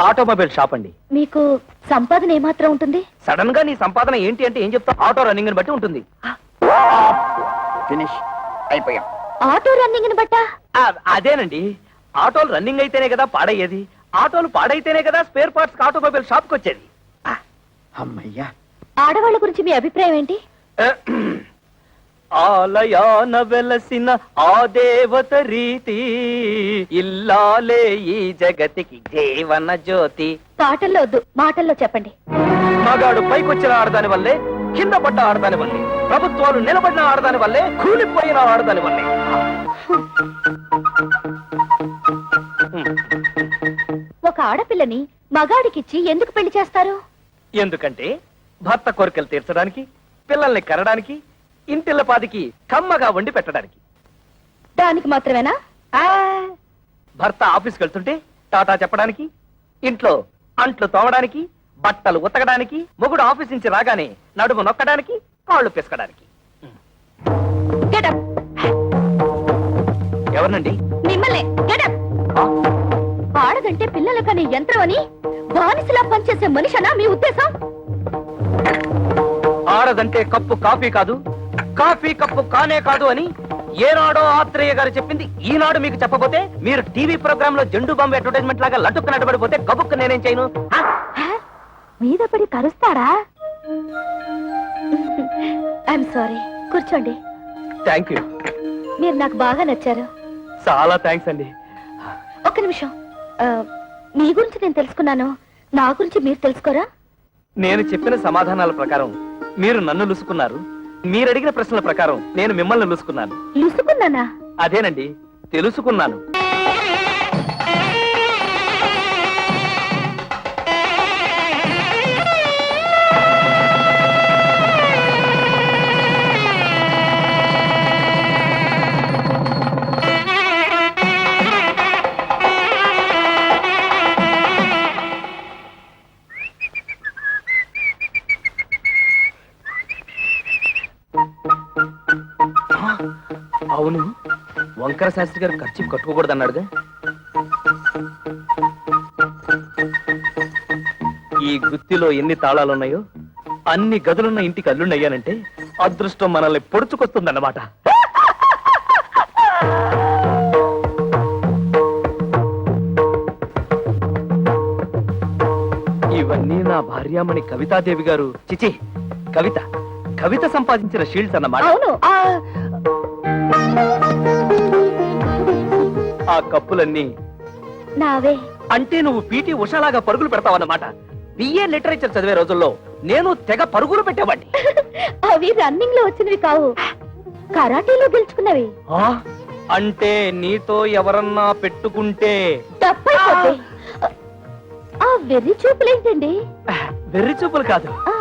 Speaker 5: ఆటోమొబైల్ షాప్ అండి.
Speaker 2: మీకు సంపాదన ఏమాత్రం ఉంటుంది?
Speaker 5: సడన్ గా నీ సంపాదన ఏంటి అంటే ఏం చెప్తావు? ఆటో రన్నింగ్ బట్టి ఉంటుంది.
Speaker 7: ఫినిష్ అయిపోయాం.
Speaker 2: ఆటో రన్నింగ్ బట్టా?
Speaker 5: అదేనండి, ఆటోలు రన్నింగ్ అయితేనే కదా పాడయ్యేది, ఆటోలు పాడైతేనే కదా స్పేర్ పార్ట్స్ ఆటోమొబైల్ షాప్ కి వచ్చేది.
Speaker 7: అమ్మయ్యా.
Speaker 2: ఆడవాళ్ళ గురించి మీ అభిప్రాయం ఏంటి?
Speaker 5: ఆలయాన వెలసిన ఆ దేవత రీతి, ఇల్లాలే ఈ జగతికి జీవన జ్యోతి.
Speaker 2: పాటల్లో వద్దు, మాటల్లో చెప్పండి.
Speaker 5: మగాడు పైకొచ్చిన ఆడదాని వల్లే, కింద పడ్డ ఆడదాని వల్లే, ప్రభుత్వాలు నిలబడిన ఆడదాని వల్లే, కూలిపోయిన ఆడదాని వల్లే.
Speaker 2: ఒక ఆడపిల్లని మగాడికిచ్చి ఎందుకు పెళ్లి చేస్తారు?
Speaker 5: ఎందుకంటే భర్త కోరికలు తీర్చడానికి, పిల్లల్ని కనడానికి, ఇంటిల్లపాదికి కమ్మగా వండి పెట్టడానికి.
Speaker 2: దానికి మాత్రమేనా?
Speaker 5: భర్త ఆఫీస్కి వెళ్తుంటే టాటా చెప్పడానికి, ఇంట్లో అంట్లు తోమడానికి, బట్టలు ఉతకడానికి, మొగుడు ఆఫీస్ నుంచి రాగానే నడుము నొక్కడానికి, కాళ్ళు పిసకడానికి.
Speaker 2: Get up.
Speaker 5: ఎవరినండి?
Speaker 2: మిమ్మల్ని. Get up. ఆడదంటే పిల్లల కనే యంత్రం అని బానిసలా పనిచేసే మనిషనా మీ ఉద్దేశం?
Speaker 5: ఆడదంటే కప్పు కాఫీ కాదు, కాఫీ కప్పు కానే కాదు అని ఏనాడో ఆత్రేయ గారు చెప్పింది ఈనాడు మీకు చెప్పబోతే, మీరు టీవీ ప్రోగ్రామ్ లో జెండు బాంబు అడ్వర్టైజ్మెంట్ లాగా లటుక్కు నడబడిపోతే గబుక్కు నేనేం చేయను?
Speaker 2: మీద పడి కరుస్తాడా? I'm sorry. కూర్చోండి.
Speaker 5: Thank you.
Speaker 2: మీరు నాకు బాగా నచ్చారు.
Speaker 5: చాలా థ్యాంక్స్ అండి.
Speaker 2: ఒక్క నిమిషం. మీ గురించి నేను తెలుసుకున్నాను, నా గురించి మీరు తెలుసుకోరా?
Speaker 5: నేను చెప్పిన సమాధానాల ప్రకారం మీరు నన్ను లుసుకున్నారు, మీరు అడిగిన ప్రశ్నల ప్రకారం నేను మిమ్మల్ని లుసుకున్నాను.
Speaker 2: లుసుకున్నానా?
Speaker 5: అదేనండి, తెలుసుకున్నాను. అవును, వంకర శాస్త్రి గారు ఖర్చు కట్టుకోకూడదన్నాడుగా. ఈ గుత్తిలో ఎన్ని తాళాలున్నాయో అన్ని గదులున్న ఇంటికి అల్లుండయ్యానంటే అదృష్టం మనల్ని పొడుచుకొస్తుందన్నమాట. ఇవన్నీ నా భార్యామణి కవితాదేవి గారు, చిచి కవిత సంపాదించిన షీల్డ్స్ అన్నమాట.
Speaker 2: అవును.
Speaker 5: ఆ కప్పులన్నీ
Speaker 2: నావే.
Speaker 5: అంటే నువ్వు పీటీ ఉషాలాగా పరుగులు పెడతావన్నమాట. బిఏ లిటరేచర్ చదివే రోజుల్లో నేను తెగ పరుగులు పెట్టేవాడిని.
Speaker 2: అవి రన్నింగ్ లో వచ్చినవి కావు, కరాటీలో గెలుచుకున్నవి.
Speaker 5: అంటే నీతో ఎవరన్నా పెట్టుకుంటే
Speaker 2: తప్పైపోతే ఆ వెర్రి చూపులేంటండి?
Speaker 5: వెర్రి చూపులు కాదు,
Speaker 2: ఆ,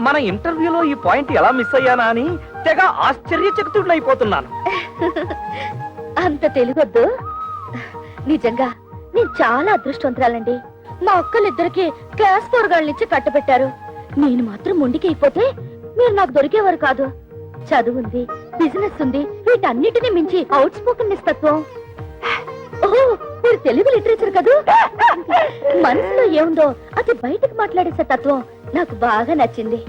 Speaker 5: మన ఇంటర్వ్యూలో ఈ పాయింట్ ఎలా మిస్ అయ్యానా అని తెగ ఆశ్చర్యచకితుడైపోతున్నాను.
Speaker 2: అంత తెలుగొద్దు. నిజంగా నేను చాలా అదృష్టవంతురాలండి. మా అక్కలిద్దరికి క్లాస్ 4 గాళ్ళనిచ్చి కట్టబెట్టారు. నేను మాత్రం మొండికి అయిపోతే మీరు నాకు దొరికేవారు కాదు. చదువుంది, బిజినెస్ ఉంది, వీటన్నిటిని మించి అవుట్ స్పోకెన్ నిస్తత్వం. ఓహో, మీరు తెలుగు లిటరేచర్ కదూ. మనసులో ఏముందో అది బయటకు మాట్లాడేసే తత్వం నాకు బాగా నచ్చింది.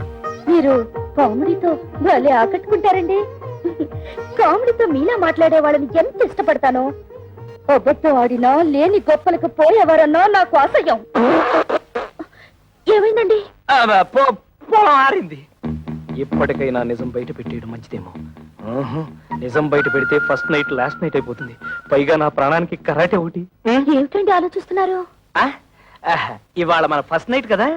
Speaker 2: మీరు కామెడీతో భలే ఆకట్టుకుంటారండి. కామెడీతో మీలా మాట్లాడే వాళ్ళని ఎంత ఇష్టపడతానో. అబద్ధం ఆడినా లేని గొప్పలకు పోయేవారన్నా నాకు అసహ్యం. ఏమైందండి?
Speaker 5: పొలం ఆరింది. ఎప్పటికైనా నిజం బయట పెట్టేయడం మంచిదేమో. ఆహా, నిజం బయట పెడితే ఫస్ట్ నైట్ లాస్ట్ నైట్ అయిపోతుంది. పైగా నా ప్రాణానికి కరాటే ఒకటి.
Speaker 2: ఏమిటండి ఆలోచిస్తున్నారు?
Speaker 5: ఆ? ఆహా, ఇవాళ మన ఫస్ట్ నైట్ కదా,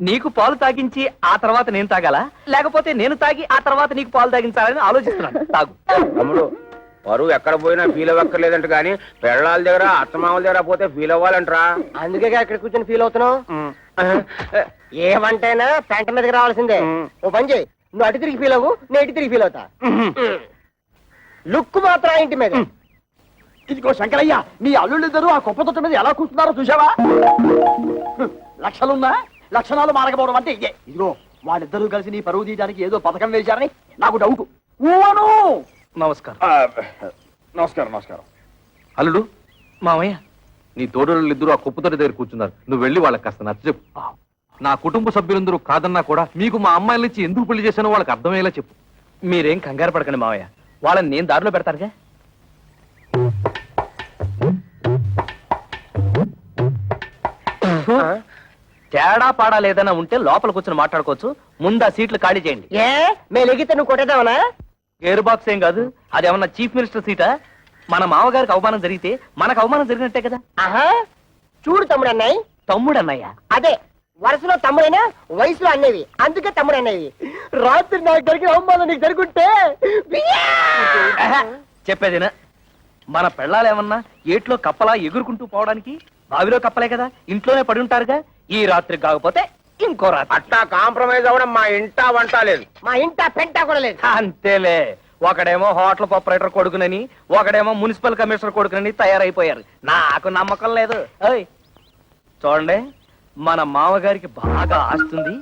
Speaker 5: నీకు పాలు తాగించి ఆ తర్వాత నేను తాగాలా, లేకపోతే నేను తాగి ఆ తర్వాత నీకు పాలు తాగించాలని ఆలోచిస్తున్నాను. తాగు.
Speaker 8: తమ్ముడు పరువు ఎక్కడ పోయినా ఫీల్ అవ్వక్కర్లేదంట గాని పెళ్ళాల దగ్గర అత్తమామల దగ్గర పోతే ఫీల్ అవ్వాలంటరా.
Speaker 6: అందుకే ఇక్కడ కూర్చొని ఫీల్ అవుతున్నావు. ఏమంటేనా పెంట మీదకి రావాల్సిందే. ఓ పని చేయి, నువ్వు అటు తిరిగి ఫీల్ అవ్వు, నేను ఇటు తిరిగి ఫీల్ అవుతా. లుక్ మాత్రం ఇంటి మీద.
Speaker 7: ఇదిగో శంకరయ్య, మీ అల్లుళ్ళిద్దరూ ఆ కుప్ప తొట్ట మీద ఎలా కూర్చున్నారో చూసావా? లక్షలున్నా లక్షణాలు మారకపోవడం అంటే ఇదే. ఇదిగో వాళ్ళిద్దరూ కలిసి నీ పరువు తీయడానికి ఏదో పథకం వేశారని నాకు డౌట్. ఊవను.
Speaker 5: నమస్కారం.
Speaker 8: నమస్కారం నమస్కారం.
Speaker 3: అల్లుడు,
Speaker 5: మామయ్య,
Speaker 3: నీ తోడలు ఇద్దరు ఆ కుప్పతోటి దగ్గర కూర్చున్నారు. నువ్వు వెళ్ళి వాళ్ళకి కాస్త నచ్చ చెప్పు. నా కుటుంబ సభ్యులందరూ కాదన్నా కూడా మీకు మా అమ్మాయిల నుంచి ఎందుకు పెళ్లి చేశానో వాళ్ళకి అర్థమయ్యేలా చెప్పు.
Speaker 5: మీరేం కంగారు పడకండి మామయ్య, వాళ్ళని నేను దారిలో పెడతానుగా. తేడా పాడా లేదన్నా ఉంటే లోపల కూర్చొని మాట్లాడుకోవచ్చు. ముందు ఆ సీట్లు ఖాళీ చేయండి.
Speaker 6: ఏ మేము ఎగితే నువ్వు కొట్టేద్దామనా?
Speaker 5: ఎయిర్ బాక్స్ ఏం కాదు, అదేమన్నా చీఫ్ మినిస్టర్ సీటా? మన మామగారికి అవమానం జరిగితే మనకు అవమానం జరిగినట్టే కదా.
Speaker 6: ఆహా, చూడు తమ్ముడు అన్నయ్య.
Speaker 5: తమ్ముడు అన్నయ్య
Speaker 6: అదే వరుసలో తమ్ముడైనా వయసులో అన్నవి, అందుకే తమ్ముడు అన్నవి. రాత్రి నాకు జరిగిన అవమానం నీకు జరుగుంటే
Speaker 5: చెప్పేదేనా? మన పెళ్ళాలేమన్నా ఏట్లో కప్పలా ఎగురుకుంటూ పోవడానికి బావిలో కప్పలే కదా, ఇంట్లోనే పడి ఉంటారుగా. ఈ రాత్రి కాకపోతే ఇంకో రాత్రి.
Speaker 8: అట్టా కాంప్రమైజ్ అవ్వడం మా ఇంటా వంట లేదు.
Speaker 6: మా ఇంట పెంట కూడా లేదు.
Speaker 5: అంతేలే, ఒకడేమో హోటల్ ఆపరేటర్ కొడుకునని, ఒకడేమో మున్సిపల్ కమిషనర్ కొడుకునని తయారైపోయారు. నాకు నమ్మకం లేదు. ఓయ్ చూడండి, మన మామగారికి బాగా ఆస్తుంది.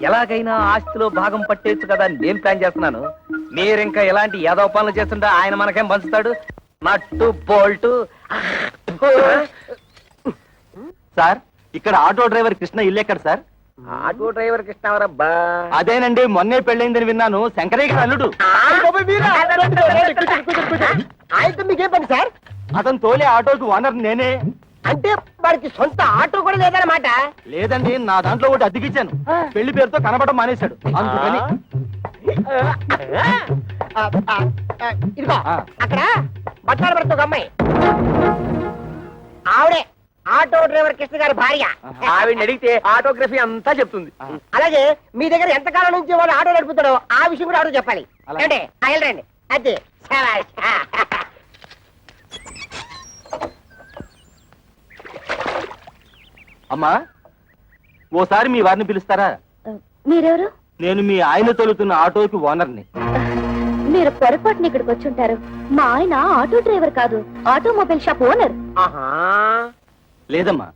Speaker 5: ఎలాగైనా ఆస్తిలో భాగం పట్టేచ్చు కదా నేను ప్లాన్ చేస్తున్నాను. మీరింకా ఎలాంటి యాదవ పనులు చేస్తుంటే ఆయన మనకేం పంచుతాడు? నట్టు బోల్టు. సార్, ఇక్కడ ఆటో డ్రైవర్ కృష్ణ ఇల్లు ఎక్కడ సార్?
Speaker 8: Auto driver కృష్ణవరబ్బా.
Speaker 5: అదేనండి, మొన్నే పెళ్ళైందని విన్నాను. శంకరయ్య గారి అల్లుడు.
Speaker 6: ఆయనతో మీకేం పని సార్?
Speaker 5: అతను తోలే ఆటోకి ఓనర్ నేనే.
Speaker 6: అంటే వారికి సొంత ఆటో కూడా లేదన్నమాట.
Speaker 5: లేదండి, నా దాంట్లో ఒకటి అద్దెకిచ్చాను. పెళ్లి పేరుతో కనబడడం మానేశాడు, అందుకని.
Speaker 6: ఇదిగో
Speaker 5: ఆ.
Speaker 6: అక్కడ బట్టాలు పడుతూ ఒక అమ్మాయి, ఆవిడే ఆటో డ్రైవర్ కృష్ణ గారి భార్య.
Speaker 8: ఆవిడ అడిగితే ఆటోగ్రఫీ అంతా చెప్తుంది.
Speaker 6: అలాగే మీ దగ్గర ఎంతకాలం నుంచి వాడు ఆటో నడుపుతాడో ఆ విషయం కూడా ఆవిడ చెప్పాలి.
Speaker 5: అలాగే.
Speaker 6: అంటే వెళ్ళండి. అదే శభాష్.
Speaker 5: అమ్మా, ఓసారి మీ వారిని పిలుస్తారా?
Speaker 2: మీరెవరు?
Speaker 5: నేను మీ ఆయన తొలుతున్న ఆటోకి ఓనర్ని.
Speaker 2: మీరు పొరపాటున ఇక్కడికి వచ్చి ఉంటారు. మా ఆయన ఆటో డ్రైవర్ కాదు, ఆటోమొబైల్ షాప్ ఓనర్.
Speaker 8: ఆహా.
Speaker 5: లేదమ్మా,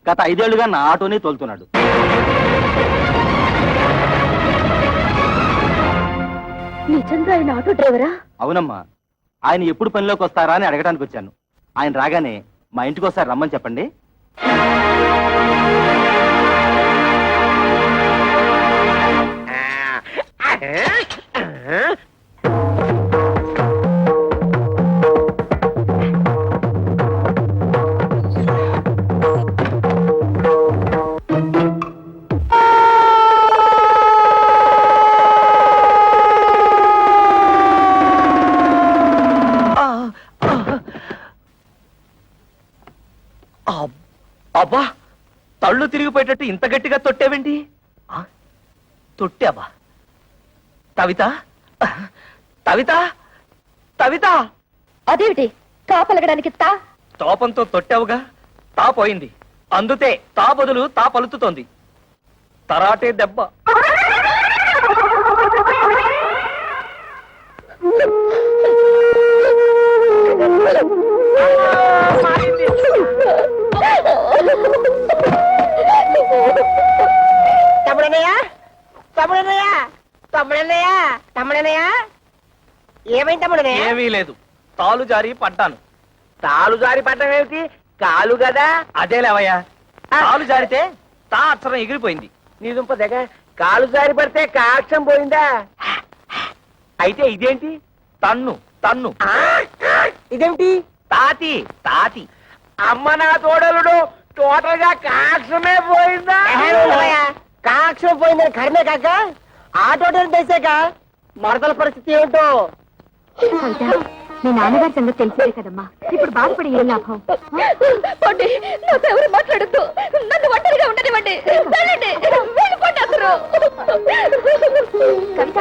Speaker 5: గత 5 ఏళ్లుగా నా ఆటోనే తోలుతున్నాడు.
Speaker 2: నిజంగా ఆయన ఆటో డ్రైవరా?
Speaker 5: అవునమ్మా, ఆయన ఎప్పుడు పనిలోకి వస్తారా అని అడగడానికి వచ్చాను. ఆయన రాగానే మా ఇంటికి ఒకసారి రమ్మని చెప్పండి. అబ్బా, తళ్ళు తిరిగిపోయేటట్టు ఇంత గట్టిగా తొట్టేవేంటి? తొట్టావా? కవిత, కవిత, కవిత.
Speaker 2: అదేమిటి తా పలకడానికి తా?
Speaker 5: తోపంతో తొట్టావుగా, తా పోయింది. అందుతే తా బదులు తా పలుకుతోంది. తరాటే దెబ్బ.
Speaker 6: తమ్ముడన్నయ్య, తమ్ముడన్నయ్య, తమ్ముడన్నయ్య, తమ్ముడన్నయ్య, ఏమైంది తమ్ముడన్నయ్య?
Speaker 5: ఏమీ లేదు, తాలు జారి పడ్డాను.
Speaker 8: తాలు జారి పడ్డం ఏమిటి? కాలు కదా.
Speaker 5: అదేలేవయ్యా, తాలు జారితే తా అక్షరం ఎగిరిపోయింది.
Speaker 8: నీ దుంప దగ్గర కాలు జారి పడితే కాక్షం పోయిందా? అయితే ఇదేంటి?
Speaker 5: తన్ను తన్ను.
Speaker 6: ఇదేమిటి?
Speaker 5: తాతి తాతి.
Speaker 8: అమ్మ నా తోడలుడు, టోటల్ గా కాక్షమే పోయిందా?
Speaker 6: కాక్షం పోయిందని కర్మే కాక
Speaker 7: ఆటో తెసాక మరదల పరిస్థితి ఏమిటో
Speaker 2: కవిత, మీ నాన్నగారి సంగతి తెలిసిందే కదమ్మా. ఇప్పుడు బాధపడి ఏ లాభం?
Speaker 4: నాతో ఎవరు మాట్లాడద్దు, నన్ను ఒంటరిగా ఉండనివ్వండి. వెళ్ళండి, వెళ్ళిపోండి అసలు.
Speaker 2: కవిత,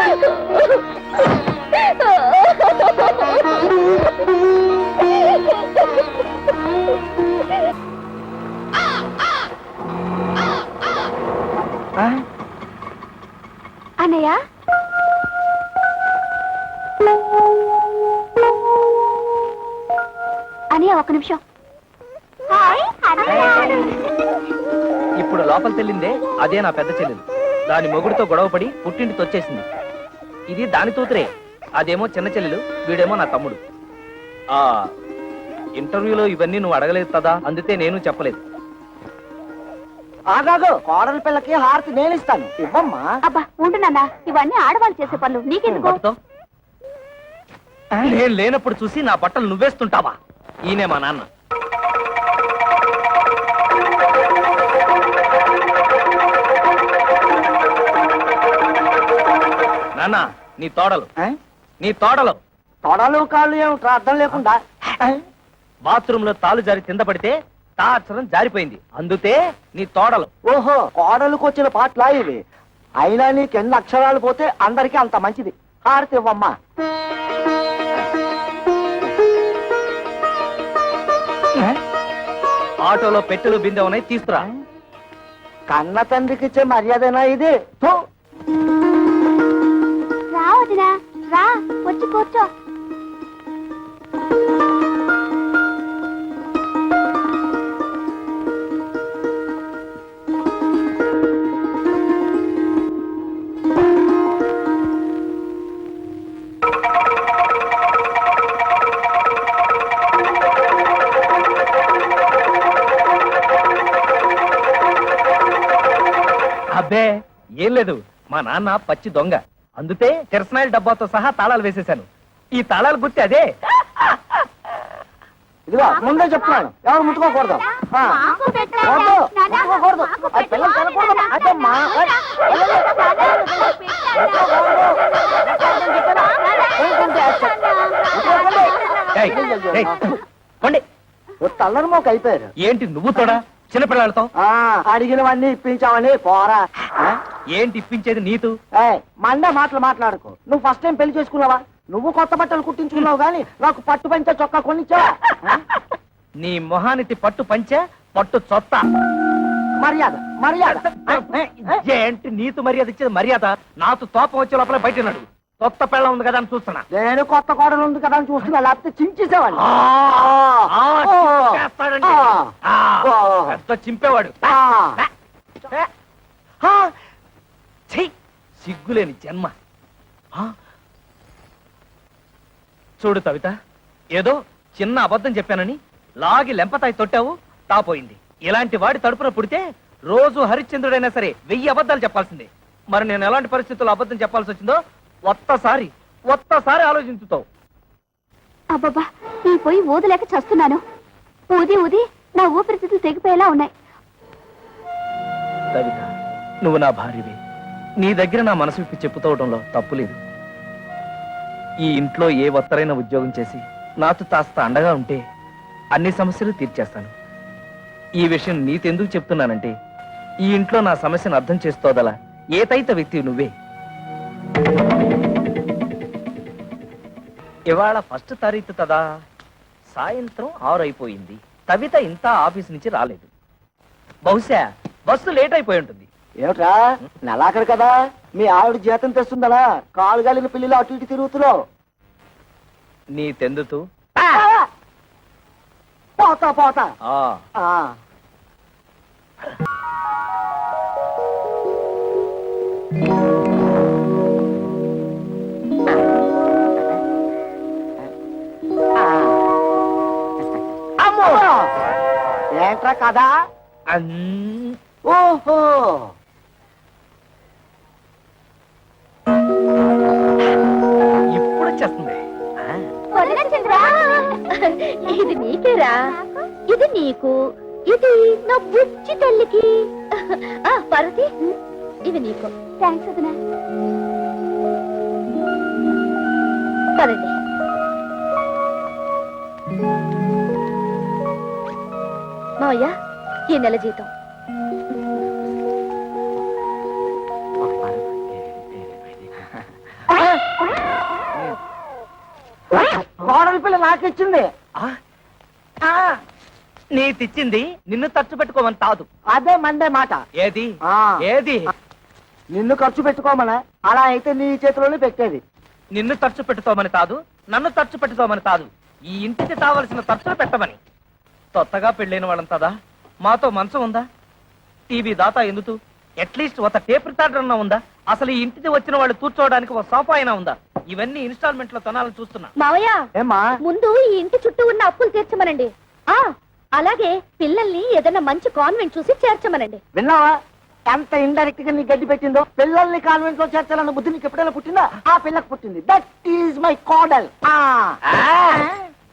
Speaker 2: అన్నయ్య, అన్నయ్య ఒక్క నిమిషం.
Speaker 5: ఇప్పుడు లోపల తెల్లిందే అదే నా పెద్ద చెల్లెలు. దాని మొగుడితో గొడవపడి పుట్టింటికి వచ్చేసింది. ఇది దాని తూతురే, అదేమో చిన్న చెల్లెలు, వీడేమో నా తమ్ముడు. ఆ ఇంటర్వ్యూలో ఇవన్నీ నువ్వు అడగలేదు కదా, అందుకే నేను చెప్పలేదు.
Speaker 7: ఆగాగు, కోడల పిల్లకి హారతి నేను ఇస్తాను, ఇవ్వమ్మా.
Speaker 2: అబ్బా ఉండు నాన్న, ఇవన్నీ ఆడవాళ్ళు చేసే పనులు, నీకెందుకు?
Speaker 5: పట్టుతో. నేను లేనప్పుడు చూసి నా బట్టలు నువ్వేస్తుంటావా? ఈయనే మా నాన్న. నాన్న, నీ తోడలు, నీ తోడలు.
Speaker 7: తొడలు కాళ్ళు ఏమిట్రా అర్థం లేకుండా?
Speaker 5: బాత్రూమ్ లో తాలు జారి కింద పడితే తాచరం జారిపోయింది, అందుతే నీ తోడలు.
Speaker 7: ఓహో, కోడలకు వచ్చిన పాటలా ఇవి. అయినా నీకు ఎన్ని అక్షరాలు పోతే అందరికీ అంత మంచిది. హారతి ఇవ్వమ్మా.
Speaker 5: ఆటోలో పెట్టెలు బిందె ఉన్నాయి, తీసుకురా.
Speaker 7: కన్న తండ్రికి ఇచ్చే మర్యాదనా ఇది? థు.
Speaker 2: రా వదినా, రా వచ్చి కూర్చో.
Speaker 5: అబ్బే ఏం లేదు, మా నాన్న పచ్చి దొంగ, అందుతే కిరసనాయిల డబ్బాతో సహా తాళాలు వేసేశాను. ఈ తాళాలు గుర్తి అదే.
Speaker 7: ఇదిగో ముందే చెప్తున్నాను, ఎవరు ముట్టుకోకూడదు. ఆ, వద్దు, ముట్టుకోకూడదు. అది పిల్లలు తినకూడదు. అదమ్మా.
Speaker 5: ఏయ్, ఏయ్, పోండి.
Speaker 7: తల్లరి మోక అయిపోయారు.
Speaker 5: ఏంటి నువ్వు తోడా చిన్నపిల్లలతో?
Speaker 7: ఆ, అడిగినవన్నీ ఇప్పించావని పోరా. ఆ?
Speaker 5: ఏంటి ఇప్పించేది నీతు?
Speaker 7: ఏయ్, మండే మాటలు మాట్లాడుకో. నువ్వు ఫస్ట్ టైం పెళ్లి చేసుకున్నావా? నువ్వు కొత్త బట్టలు కుట్టించుకున్నావు గానీ నాకు పట్టు పంచ చొక్కా కొనిచ్చావా?
Speaker 5: నీ మొహానికి పట్టు పంచె, పట్టు చొత్త.
Speaker 7: మర్యాద మర్యాద.
Speaker 5: ఏంటి నీతు మర్యాద ఇచ్చేది? మర్యాద నాతో తోపం వచ్చే లోపల బయట ఉన్నాడు. కొత్త పిల్ల ఉంది కదా అని చూస్తున్నా.
Speaker 7: నేను కొత్త కోడలు ఉంది కదా అని చూస్తున్నా, లేకపోతే చించేసేవాడిని.
Speaker 5: చింపేస్తాడండి. పెద్ద చింపేవాడు. ఛీ, సిగ్గులేని జన్మ. చూడు కవిత, ఏదో చిన్న అబద్ధం చెప్పానని లాగి లెంపతాయి తొట్టావు, తాపోయింది. ఇలాంటి వాడి తడుపున పుడితే రోజు హరిశ్చంద్రుడైనా సరే 1000 అబద్ధాలు చెప్పాల్సిందే. మరి నేను ఎలాంటి పరిస్థితుల్లో అబద్ధం చెప్పాల్సి వచ్చిందో ఒక్కసారి ఆలోచించుతావు.
Speaker 2: అబ్బబ్బా, ఈ పోయి ఊదలేక చస్తున్నాను. ఊది ఊది నా ఊపిరితిత్తులు తెగిపోయేలా ఉన్నాయి.
Speaker 5: కవిత, నువ్వు నా భార్యవే. నీ దగ్గర నా మనసు విప్పి చెప్పుకోవడంలో తప్పులేదు. ఈ ఇంట్లో ఏ ఒత్తరైన ఉద్యోగం చేసి నాతో కాస్త అండగా ఉంటే అన్ని సమస్యలు తీర్చేస్తాను. ఈ విషయం నీతెందుకు చెప్తున్నానంటే, ఈ ఇంట్లో నా సమస్యను అర్థం చేసుకోదల ఏకైక వ్యక్తి నువ్వే. ఇవాళ 1వ తారీఖు కదా, సాయంత్రం 6 అయిపోయింది. కవిత ఇంత ఆఫీస్ నుంచి రాలేదు. బహుశా బస్సు లేట్ అయిపోయి ఉంటుంది.
Speaker 7: ఏమిట్రా, నెలాఖరు కదా, మీ ఆవిడ జీతం తెస్తుందలా కాలు గాలిన పిల్లలు అటు ఇటు తిరుగుతున్నావు.
Speaker 5: నీ తెందుతూ
Speaker 7: పోతా పోతా.
Speaker 5: ఆ
Speaker 7: అమ్మో, ఏంట్రా కదా? ఓహో,
Speaker 5: ఇప్పుడు వచ్చేస్తుంది.
Speaker 2: వదినా చంద్ర, ఇది నీకేరా, ఇది నీకు, ఇది నా బుజ్జి తల్లికి. పార్వతి, ఇది నీకు. థ్యాంక్స్ వదినా. పదండి. మావయ్య, ఈ నెల జీతం.
Speaker 7: కోడలి పిల్ల నాకిచ్చింది.
Speaker 5: నీ తెచ్చింది నిన్ను ఖర్చు పెట్టుకోమని తాదు.
Speaker 7: అదే మండే మాట.
Speaker 5: ఏది
Speaker 7: ఆ.
Speaker 5: ఏది
Speaker 7: నిన్ను ఖర్చు పెట్టుకోమనా? అలా అయితే నీ చేతిలోనే పెట్టేది.
Speaker 5: నిన్ను ఖర్చు పెట్టుకోమని కాదు, నన్ను ఖర్చు పెట్టుకోమని కాదు, ఈ ఇంటికి కావలసిన ఖర్చులు పెట్టమని. కొత్తగా పెళ్ళైన వాళ్ళంతదా మాతో మంచం ఉందా, టీవీ దాతా ఎందుకు, అట్లీస్ట్ ఒక టేప్ రికార్డర్ అన్నా ఉందా, అసలు ఈ ఇంటికి వచ్చిన వాళ్ళు కూర్చోవడానికి ఒక సోఫా అయినా ఉందా? ఇవన్నీ ఇన్స్టాల్మెంట్ లో కొనాలని చూస్తున్నా.
Speaker 2: మావయ్య,
Speaker 7: ఏమ్మా?
Speaker 2: ముందు ఈ ఇంటి చుట్టూ ఉన్న అప్పులు తీర్చమనండి. ఆ అలాగే పిల్లల్ని ఏదైనా మంచి కాన్వెంట్ చూసి చేర్చమనండి.
Speaker 7: విన్నావా ఎంత ఇండైరెక్ట్ గా నీ గడ్డి పెట్టిందో? పిల్లల్ని కాన్వెంట్ లో చేర్చాలన్న బుద్ధి నీకు ఎప్పుడైనా పుట్టిందా? ఆ పిల్లకు పుట్టింది. దట్ ఈజ్ మై కోడల్.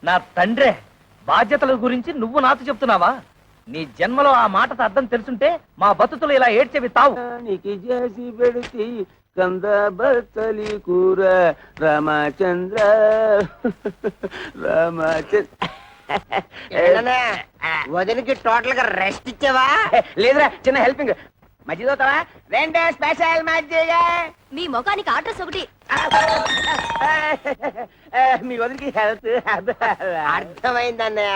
Speaker 5: నా తండ్రే, బాధ్యతల గురించి నువ్వు నాతో చెప్తున్నావా? నీ జన్మలో ఆ మాటకు అర్థం తెలుసుంటే మా బతుకులు ఇలా ఏడ్చేవి తావు.
Speaker 8: నీకు చేసి పెడితే కంద బత్తలి కూర రామచంద్ర రామచంద్ర.
Speaker 9: వదిలికి టోటల్ గా రెస్ట్ ఇచ్చావా?
Speaker 8: లేదురా, చిన్న హెల్పింగ్. మజ్జిగ అవుతావా? రెండే స్పెషల్ మజ్జిగ.
Speaker 2: మీ ముఖానికి అడ్రస్ ఒకటి.
Speaker 8: మీ వదిలికి హెల్త్
Speaker 9: అర్థమైందన్నయ్య.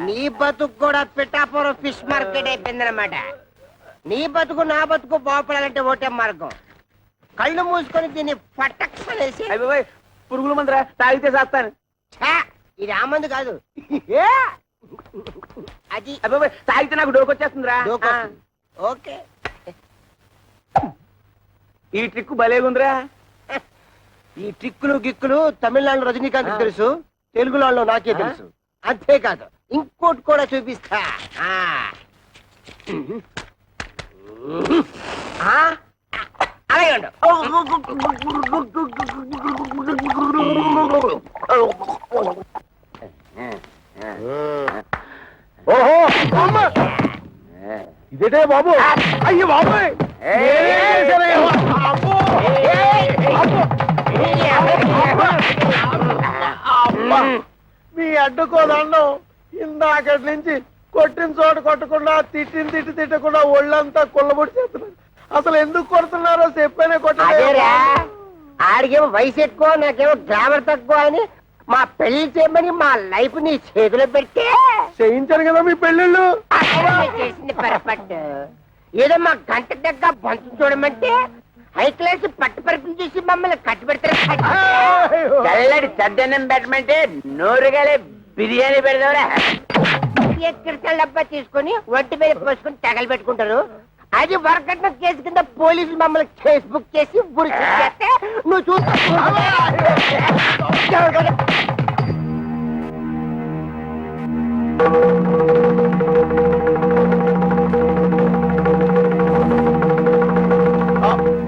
Speaker 9: నీ బతుకు కూడా పిఠాపురం ఫిష్ మార్కెట్ అయిపోయిందన్నమాట. నీ బతుకు నా బతుకు బాగుపడాలంటే ఒకటే మార్గం. కళ్ళు మూసుకొని దీన్ని పట్టక్షలేసి.
Speaker 8: అయిపోయి పురుగుల మందురా, తాగితే చేస్తాను.
Speaker 9: ఇది ఆ మందు కాదు, అది
Speaker 8: అయిపోయి తాగితే నాకు డోకొచ్చేస్తుందిరా.
Speaker 9: డోకొస్తుంది. ఓకే,
Speaker 8: ఈ ట్రిక్ భలేగుందిరా.
Speaker 9: ఈ ట్రిక్కులు గిక్కులు తమిళనాడు రజనీకాంత్ తెలుసు, తెలుగులో నాకే తెలుసు. అంతేకాదు ఇంకోటి కూడా చూపిస్తా. అలాగే ఉండు.
Speaker 6: ఓహో అమ్మ! ఇదేటే బాబు? అయ్యో బాబోయ్! అబ్బో! అబ్బా! మీ అడ్డుకో దండం. ఇందాకటి నుంచి కొట్టిన చోట కొట్టకుండా, తిట్టిన తిట్టకుండా ఒళ్ళంతా కుళ్ళబొడి చేస్తున్నారు. అసలు ఎందుకు కొడుతున్నారో చెప్పేనే
Speaker 9: అదేరా,
Speaker 6: కొట్ట.
Speaker 9: ఆడికేమో వయసు ఎక్కువ, నాకేమో గ్రామర్ తక్కువ అని మా పెళ్లి చేయమని మా లైఫ్ నీ చేతిలో పెడితే
Speaker 6: చేయించాను కదా మీ పెళ్ళిళ్ళు.
Speaker 9: చేసింది పొరపాటు. ఏదో మా గంట దగ్గర బంతు చూడమంటే హై క్లాస్ పట్టు పరిపులు చూసి మమ్మల్ని కట్టు పెడతారు.
Speaker 8: చల్లడి చద్దన్నం పెట్టమంటే నోరుగాలే బిర్యానీ పెడదావురా.
Speaker 9: ఎక్కడ డబ్బా తీసుకొని ఒంటి మీద పోసుకొని తగలు పెట్టుకుంటారు. అది వరకట్న కేసు కింద పోలీసులు మమ్మల్ని కేసు బుక్ చేసి ఉరి చేస్తే నువ్వు చూస్తా.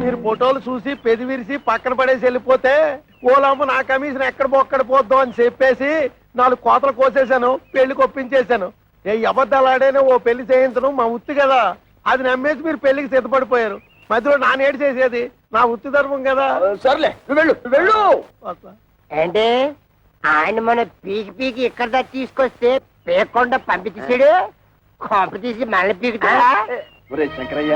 Speaker 6: మీరు ఫోటోలు చూసి పెది విరిసి పక్కన పడేసి వెళ్ళిపోతే ఓలమ్మ నా కమిషన్ ఎక్కడ బొక్కడ పోద్దాం అని చెప్పేసి 4 కోతలు కోసేశాను, పెళ్లికి ఒప్పించేశాను. ఏ అబద్ధాలాడేనే ఓ పెళ్లి చేయించడం మా ఉత్తి కదా. అది నమ్మేసి మీరు పెళ్లికి సిద్ధపడిపోయారు. మధ్యలో నానేడు చేసేది నా వృత్తి ధర్మం కదా.
Speaker 7: సర్లే, నువ్వు వెళ్ళు, నువ్వు వెళ్ళు.
Speaker 9: అంటే ఆయన మన పీకి పీకి ఇక్కడ దాకా తీసుకొస్తే పేకుండా పంపించేసాడు. కొంప తీసి మళ్ళీ పీకుతాడా?
Speaker 7: ఒరే శంకరయ్య,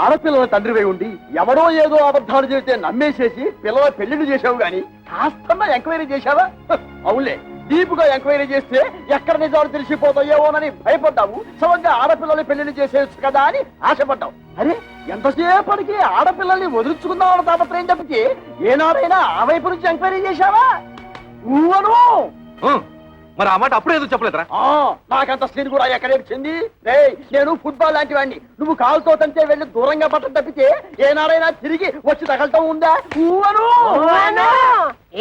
Speaker 7: ఆడపిల్లల తండ్రివై ఉండి ఎవరో ఏదో అబద్ధాలు చేస్తే నమ్మేసేసి పిల్లల పెళ్లిళ్ళు చేసావు గాని కాస్తన్నా ఎంక్వైరీ చేశావా? అవునులే, డీపుగా ఎంక్వైరీ చేస్తే ఎక్కడ నిజాలు తెలిసిపోతాయేమోనని భయపడ్డావు. సమంగా ఆడపిల్లల్ని పెళ్లిళ్ళు చేసేయచ్చు కదా అని ఆశపడ్డావు. అరే, ఎంతసేపటికి ఆడపిల్లల్ని వదులుచుకుందామన్న తాపత్రయం తప్పితే ఏనాడైనా ఆ వైపు నుంచి ఎంక్వైరీ చేశావా? నువ్వను
Speaker 3: మరి ఆ మాట అప్పుడే ఎందుకు చెప్పలేదురా?
Speaker 7: నాకంత స్క్రీన్ కూడా ఎక్కడేసింది. నేను ఫుట్బాల్ లాంటి వాడిని, నువ్వు కాలుతో తంటే వెళ్ళి దూరంగా పట్టడం తప్పితే ఏనాడైనా తిరిగి వచ్చి తగలటం ఉందా?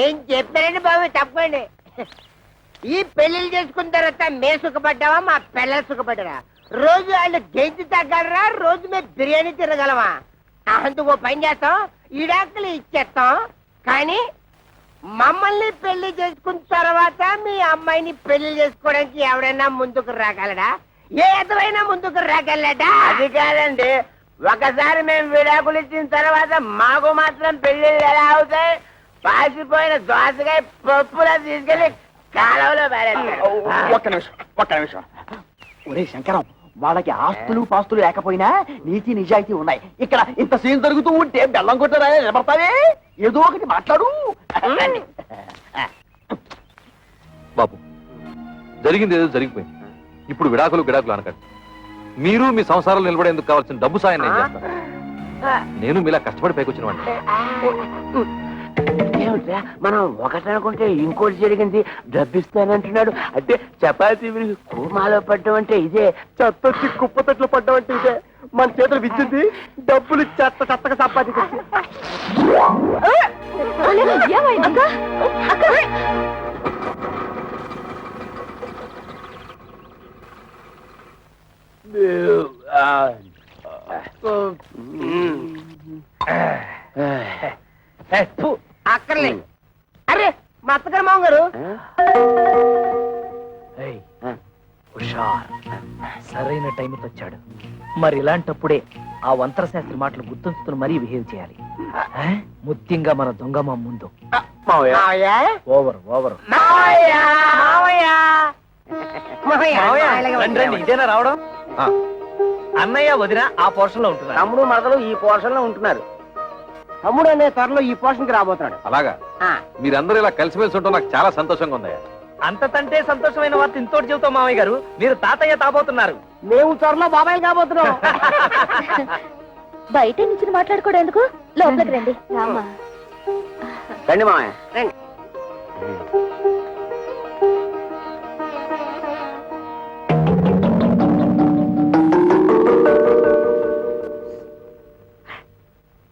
Speaker 9: ఏం చెప్పారండి బాబు, తప్పండి. ఈ పెళ్లిళ్ళు చేసుకున్న తర్వాత మేము సుఖపడ్డావా, మా పిల్లలు సుఖపడ్డారా? రోజు వాళ్ళు గెంజి తగ్గలరా, రోజు మేము బిర్యానీ తిరగలమా? అందుకు పని చేస్తాం, ఈడాకులు ఇచ్చేస్తాం. కానీ మమ్మల్ని పెళ్లి చేసుకున్న తర్వాత మీ అమ్మాయిని పెళ్లి చేసుకోవడానికి ఎవరైనా ముందుకు రాగలడా? ఏ ఎదురైనా ముందుకు రాగలడా?
Speaker 8: అది కాదండి, ఒకసారి మేము విడాకులు ఇచ్చిన తర్వాత మాకు మాత్రం పెళ్లిళ్ళు ఎలా అవుతాయి?
Speaker 9: పాసిపోయిన దోసకాయ పప్పులా తీసుకెళ్లి కాలంలో పారేస్తాడు.
Speaker 7: ఒక్క నిమిషం ఒరే శంకరం, వాళ్ళకి ఆస్తులు పాస్తులు లేకపోయినా నీతి నిజాయితీ ఉన్నాయి. ఇక్కడ ఇంత సీన్ జరుగుతూ ఉంటే బెల్లం కొట్టరా నిలబడతావే, ఏదో ఒకటి మాట్లాడు.
Speaker 3: బాబు, జరిగింది ఏదో జరిగిపోయింది. ఇప్పుడు విడాకులు గిడాకులు అనకండి. మీరు మీ సంసారాలు నిలబడేందుకు కావాల్సిన డబ్బు సాయం నేను చేస్తాను. నేను మీలా కష్టపడి పైకొచ్చిన వాడిని.
Speaker 9: ఏమిట్రా మనం ఒకటి అనుకుంటే ఇంకోటి జరిగింది, డబ్బిస్తానంటున్నాడు. అంటే చపాతీ విరిగి కూమాలో పడ్డం అంటే ఇదే,
Speaker 7: చెత్తొచ్చి కుప్పతట్లు పడ్డం అంటే ఇదే. మన చేతులు విచ్చింది, డబ్బులు చెత్తగా సంపాదించి.
Speaker 2: ఏమైంది అక్క?
Speaker 9: అక్కర్లేదు. అరే మా అత్తగారు మామగారు
Speaker 5: హుషార్, సరైన టైంకి వచ్చాడు. మరి ఇలాంటప్పుడే ఆ వంతర శాస్త్రి మాటలు గుర్తుంచుకుని మరీ బిహేవ్ చేయాలి. ముత్యంగా మన దొంగమ్మ ముందు
Speaker 9: మావయ్య
Speaker 5: ఓవర్ ఓవర్.
Speaker 9: మావయ్య మావయ్య మావయ్య
Speaker 5: రండి, రండి, ఇదేనా రావడం?
Speaker 3: ఆ,
Speaker 5: అన్నయ్య వదిన ఆ పోర్షన్ లో ఉంటున్నారు.
Speaker 9: తమ్ముడు మరదలు ఈ పోర్షన్ లో ఉంటున్నారు. తమ్ముడు అనే త్వరలో ఈ పోర్షన్ కి రాబోతున్నాడు.
Speaker 3: అలాగా
Speaker 9: ఆ,
Speaker 3: మీరందరూ ఇలా కలిసిమెలిసి ఉండటం నాకు చాలా సంతోషంగా ఉందయ్యా.
Speaker 5: అంతకంటే సంతోషమైన వార్త ఇంతోటి చెబుతాం మామయ్య గారు, మీరు తాతయ్య తాబోతున్నారు.
Speaker 9: మేము త్వరలో బాబాయ్ కాబోతున్నాం.
Speaker 2: బయట నుంచి మాట్లాడుకోవడం ఎందుకు, లోపలికి రండి. రామా,
Speaker 9: రండి మామయ్య రండి.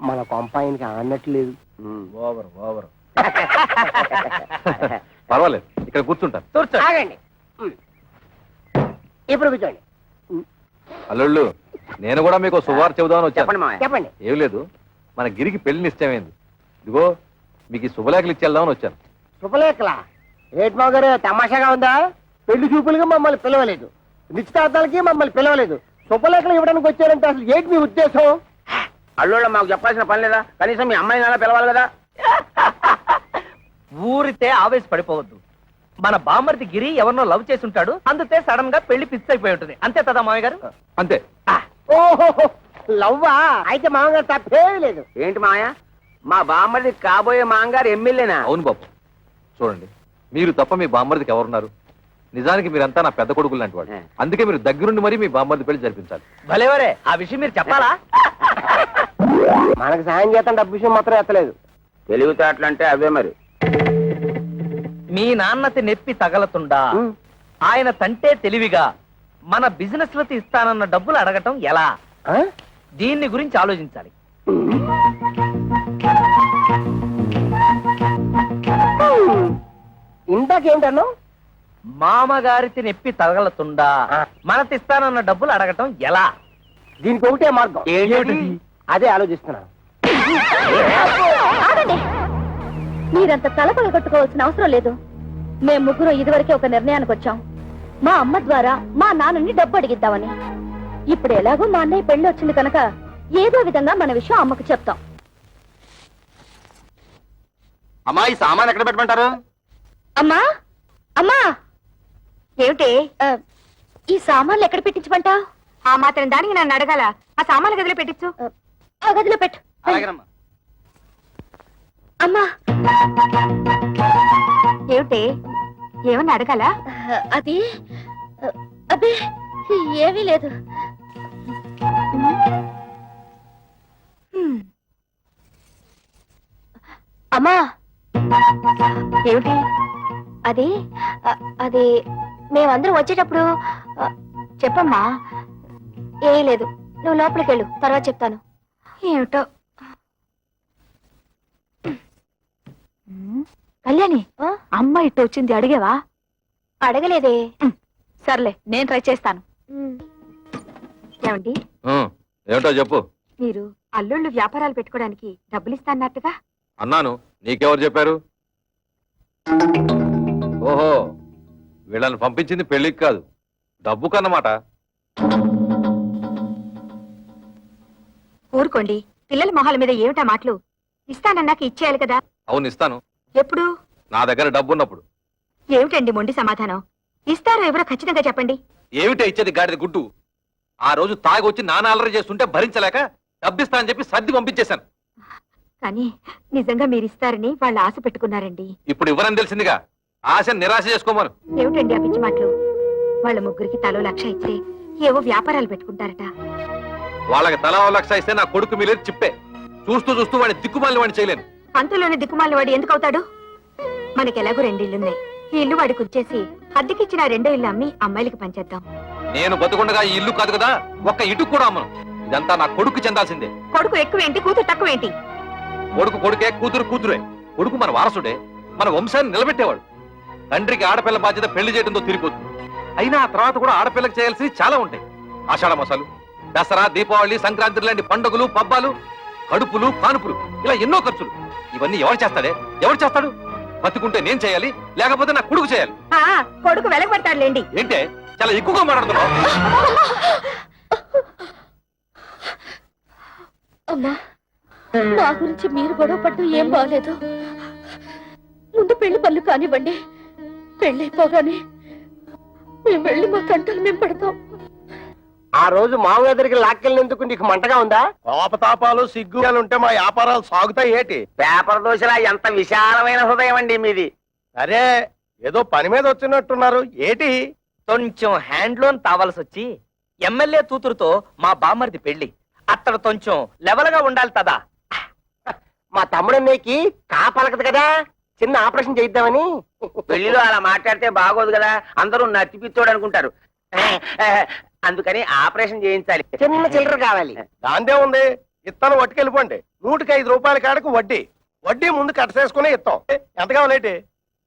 Speaker 9: మన కొంపాయనికి ఆనట్లేదు.
Speaker 5: Over over.
Speaker 3: పర్వాలేదు, ఇక్కడ కూర్చుంటాను.
Speaker 5: కూర్చోండి.
Speaker 9: ఆగండి. ఇప్పుడు కూర్చోండి.
Speaker 3: అల్లుళ్ళు, నేను కూడా మీకు శుభవార్త చెబుదామని వచ్చాను.
Speaker 9: చెప్పండి మామయ్య చెప్పండి.
Speaker 3: ఏం లేదు, మన గిరికి పెళ్లి నిశ్చయమైంది. ఇదిగో మీకు ఈ శుభలేఖలు ఇచ్చేద్దామని వచ్చాను.
Speaker 9: శుభలేఖలా? ఏటి మావ గారు తమాషాగా ఉందా? పెళ్లి చూపులుగా మమ్మల్ని పిలవలేదు, నిశ్చితార్థాలకి మమ్మల్ని పిలవలేదు, శుభలేఖలు ఇవ్వడానికి వచ్చారంటే అసలు ఏంటి మీ ఉద్దేశం? అల్లుళ్ళ మాకు చెప్పాల్సిన పని లేదా? కనీసం మీ అమ్మాయిని అలా పిలవాలి కదా.
Speaker 5: ఊరితే ఆవేశపడిపోవద్దు. మన బామ్మర్ది గిరి ఎవరినో లవ్ చేసి ఉంటాడు, అందుకే సడన్ గా పెళ్లి ఫిక్స్ అయిపోయి ఉంటుంది. అంతే కదా మామయ్య గారు?
Speaker 3: అంతే.
Speaker 9: ఓహో లవ్వా? అయితే మామగారు తప్పేమీ లేదు. ఏంటి మామయ్య, మా బామ్మది కాబోయే మామగారు ఎమ్మెల్యేనా?
Speaker 3: అవును బాబు, చూడండి, మీరు తప్ప మీ బామ్మర్దికి ఎవరున్నారు? నిజానికి మీరంతా నా పెద్ద కొడుకులు లాంటి వాడు. అందుకే మీరు దగ్గరుండి మరీ మీ బామ్మర్ది పెళ్లి జరిపించాలి.
Speaker 5: భలేవరే, ఆ విషయం మీరు చెప్పాలా?
Speaker 9: మనకు సాయం చేస్తాం, డబ్బు విషయం మాత్రం ఎత్తలేదు. తెలివితేటలంటే అవే మరి.
Speaker 5: మీ నాన్నతి నెప్పి తగలతుండా ఆయన తంటే తెలివిగా మన బిజినెస్ లకి ఇస్తానన్న డబ్బులు అడగటం ఎలా? దీన్ని గురించి ఆలోచించాలి.
Speaker 9: ఇందాకేంటన్నా?
Speaker 5: మామగారికి నెప్పి తగలతుండా మనతిస్తానన్న డబ్బులు అడగటం ఎలా?
Speaker 9: దీనికి ఒకటే మార్గం. అదే ఆలోచిస్తున్నాను.
Speaker 2: ఆగండి, మీరంత తలపగొట్టుకోవాల్సిన అవసరం లేదు. మేము ముగ్గురు ఇదివరకే ఒక నిర్ణయానికి వచ్చాం. మా అమ్మ ద్వారా మా నాన్నని డబ్బు అడిగిద్దామని. ఇప్పుడు ఎలాగో మా అన్నయ్య పెళ్లి వచ్చింది కనుక ఏదో విధంగా మన విషయం అమ్మకు చెప్తాం.
Speaker 7: అమ్మా, ఈ సామాన్ ఎక్కడ పెట్టమంటారు?
Speaker 2: అమ్మా అమ్మా, ఏమిటి ఈ సామాన్లు ఎక్కడ పెట్టించమంటా?
Speaker 4: ఆ మాత్రం దానికి నన్ను అడగాల? ఆ సామాన్ల గదిలో పెట్టించు.
Speaker 2: ఆ గదిలో పెట్టు.
Speaker 7: అలాగేనమ్మా.
Speaker 2: అమ్మా,
Speaker 4: ఏమిటి, ఏమన్నా అడగాల?
Speaker 2: అది అబ్బే ఏమీ లేదు. అమ్మా,
Speaker 4: ఏమిటి?
Speaker 2: అది అది మేమందరం వచ్చేటప్పుడు
Speaker 4: చెప్పమ్మా.
Speaker 2: ఏం లేదు, నువ్వు లోపలికి వెళ్ళు, తర్వాత చెప్తాను.
Speaker 4: ఏమిటో. కళ్యాణి, అమ్మ ఇట్టు వచ్చింది, అడిగేవా?
Speaker 2: అడగలేదే.
Speaker 4: సర్లే, నేను ట్రై చేస్తాను. ఏమండి,
Speaker 3: ఏమిటో చెప్పు.
Speaker 4: మీరు అల్లుళ్ళు వ్యాపారాలు పెట్టుకోవడానికి డబ్బులు ఇస్తాన్నట్టుగా?
Speaker 3: అన్నాను, నీకెవరు చెప్పారు? ఓహో, వీళ్ళని పంపించింది పెళ్లికి కాదు, డబ్బు కన్నమాట.
Speaker 4: ఊరుకోండి, పిల్లల మొహాల మీద ఏమిటా మాటలు? ఇస్తానన్నాక ఇచ్చేయాలి కదా.
Speaker 3: అవును ఇస్తాను,
Speaker 4: ఎప్పుడు?
Speaker 3: నా దగ్గర డబ్బు ఉన్నప్పుడు.
Speaker 4: ఏమిటండి మొండి సమాధానం? ఇస్తారో ఎవరో ఖచ్చితంగా చెప్పండి.
Speaker 3: ఏమిటి ఇచ్చేది గాడిద గుడ్డు? ఆ రోజు తాగొచ్చి నాన్న అల్లరి చేస్తుంటే భరించలేక డబ్బిస్తా అని చెప్పి సర్ది పంపించేశాను.
Speaker 4: కానీ నిజంగా మీరు ఇస్తారని వాళ్ళు ఆశ పెట్టుకున్నారండి.
Speaker 3: ఇప్పుడు ఇవ్వరని తెలిసిందిగా, ఆశ నిరాశ చేసుకోమను.
Speaker 4: ఏమిటండి ఆ పిచ్చి మాటలు? వాళ్ళ ముగ్గురికి తలో 1,00,000 ఇస్తే ఏవో వ్యాపారాలు పెట్టుకుంటారట.
Speaker 3: వాళ్ళకి తలా 1,00,000 ఇస్తే నా కొడుకు మీలేదు చిప్పే. చూస్తూ చూస్తూ వాడిని దిక్కుమాలిన వాడిని చేయలేను.
Speaker 4: అంతలోనే దిక్కుమాలిన వాడు ఎందుకు అవుతాడు? మనకెలాగో 2 ఇళ్లున్నాయి. ఈ ఇల్లు వాడికి వచ్చేసి అద్దెకిచ్చిన 2వ ఇల్లు అమ్మి అమ్మాయిలకి పంచేద్దాం.
Speaker 3: నేను బతుకుండగా ఈ ఇల్లు కాదు కదా, ఒక్క ఇటుకు కూడా అమ్మను. ఇదంతా నా కొడుకు చెందాల్సిందే.
Speaker 4: కొడుకు ఎక్కువేంటి, కూతురు తక్కువేంటి?
Speaker 3: కొడుకు కొడుకే, కూతురు కూతురే. కొడుకు మన వారసుడే, మన వంశాన్ని నిలబెట్టేవాడు. తండ్రికి ఆడపిల్ల బాధ్యత పెళ్లి చేయడంతో తిరిగిపోతుంది. అయినా ఆ తర్వాత కూడా ఆడపిల్లకి చేయాల్సి చాలా ఉంటాయి. ఆషాఢ మాసాలు, దసరా, దీపావళి, సంక్రాంతి లాంటి పండుగలు, పబ్బాలు, కడుపులు, కానుపులు, ఇలా ఎన్నో ఖర్చులు. ఇవన్నీ ఎవరు చేస్తాడు? బతుకుంటే నేను చేయాలి, లేకపోతే నా కొడుకు చేయాలి.
Speaker 4: కొడుకు వెలగబడతాడులేండి.
Speaker 3: ఏంటే చాలా ఎక్కువగా మాట్లాడుతున్నావు?
Speaker 2: అమ్మా, మా గురించి మీరు గొడవ పడ్డం ఏం బాగలేదు. ముందు పెళ్లి పనులు కానివ్వండి. పెళ్ళైపోగానే మేము వెళ్ళి మా కంటలు మేము పడతాం.
Speaker 6: ఆ రోజు మామూలు దగ్గరికి లాక్కెళ్ళినందుకు నీకు మంటగా ఉందా? కోపతాపాలు సిగ్గులు ఉంటే మా వ్యాపారాలు సాగుతాయి ఏటి?
Speaker 8: పేపర్ దోశలా ఎంత విశాలమైన హృదయం అండి మీది.
Speaker 6: అరే, ఏదో పని మీద వచ్చినట్టున్నారు ఏటి?
Speaker 5: కొంచెం హ్యాండ్ లోన్ తావాల్సి వచ్చి ఎమ్మెల్యే కూతురుతో మా బామ్మర్ది పెళ్లి. అత్తడు కొంచెం లెవెల్ గా ఉండాలి కదా.
Speaker 9: మా తమ్ముడన్నయ్యకి కాపలకదు కదా, చిన్న ఆపరేషన్ చేయిద్దామని.
Speaker 8: పెళ్లిలో అలా మాట్లాడితే బాగోదు కదా, అందరూ నత్తిపిత్తోడు అనుకుంటారు. అందుకని ఆపరేషన్ చేయించాలి.
Speaker 9: చిన్న చిల్లర కావాలి.
Speaker 6: దాందే ఉంది, ఇత్తనం వట్టుకెళ్ళిపోండి. 105 రూపాయల కాడకు వడ్డీ ముందు కట్టసేసుకుని ఇస్తాం. ఎంత కావాలేటి?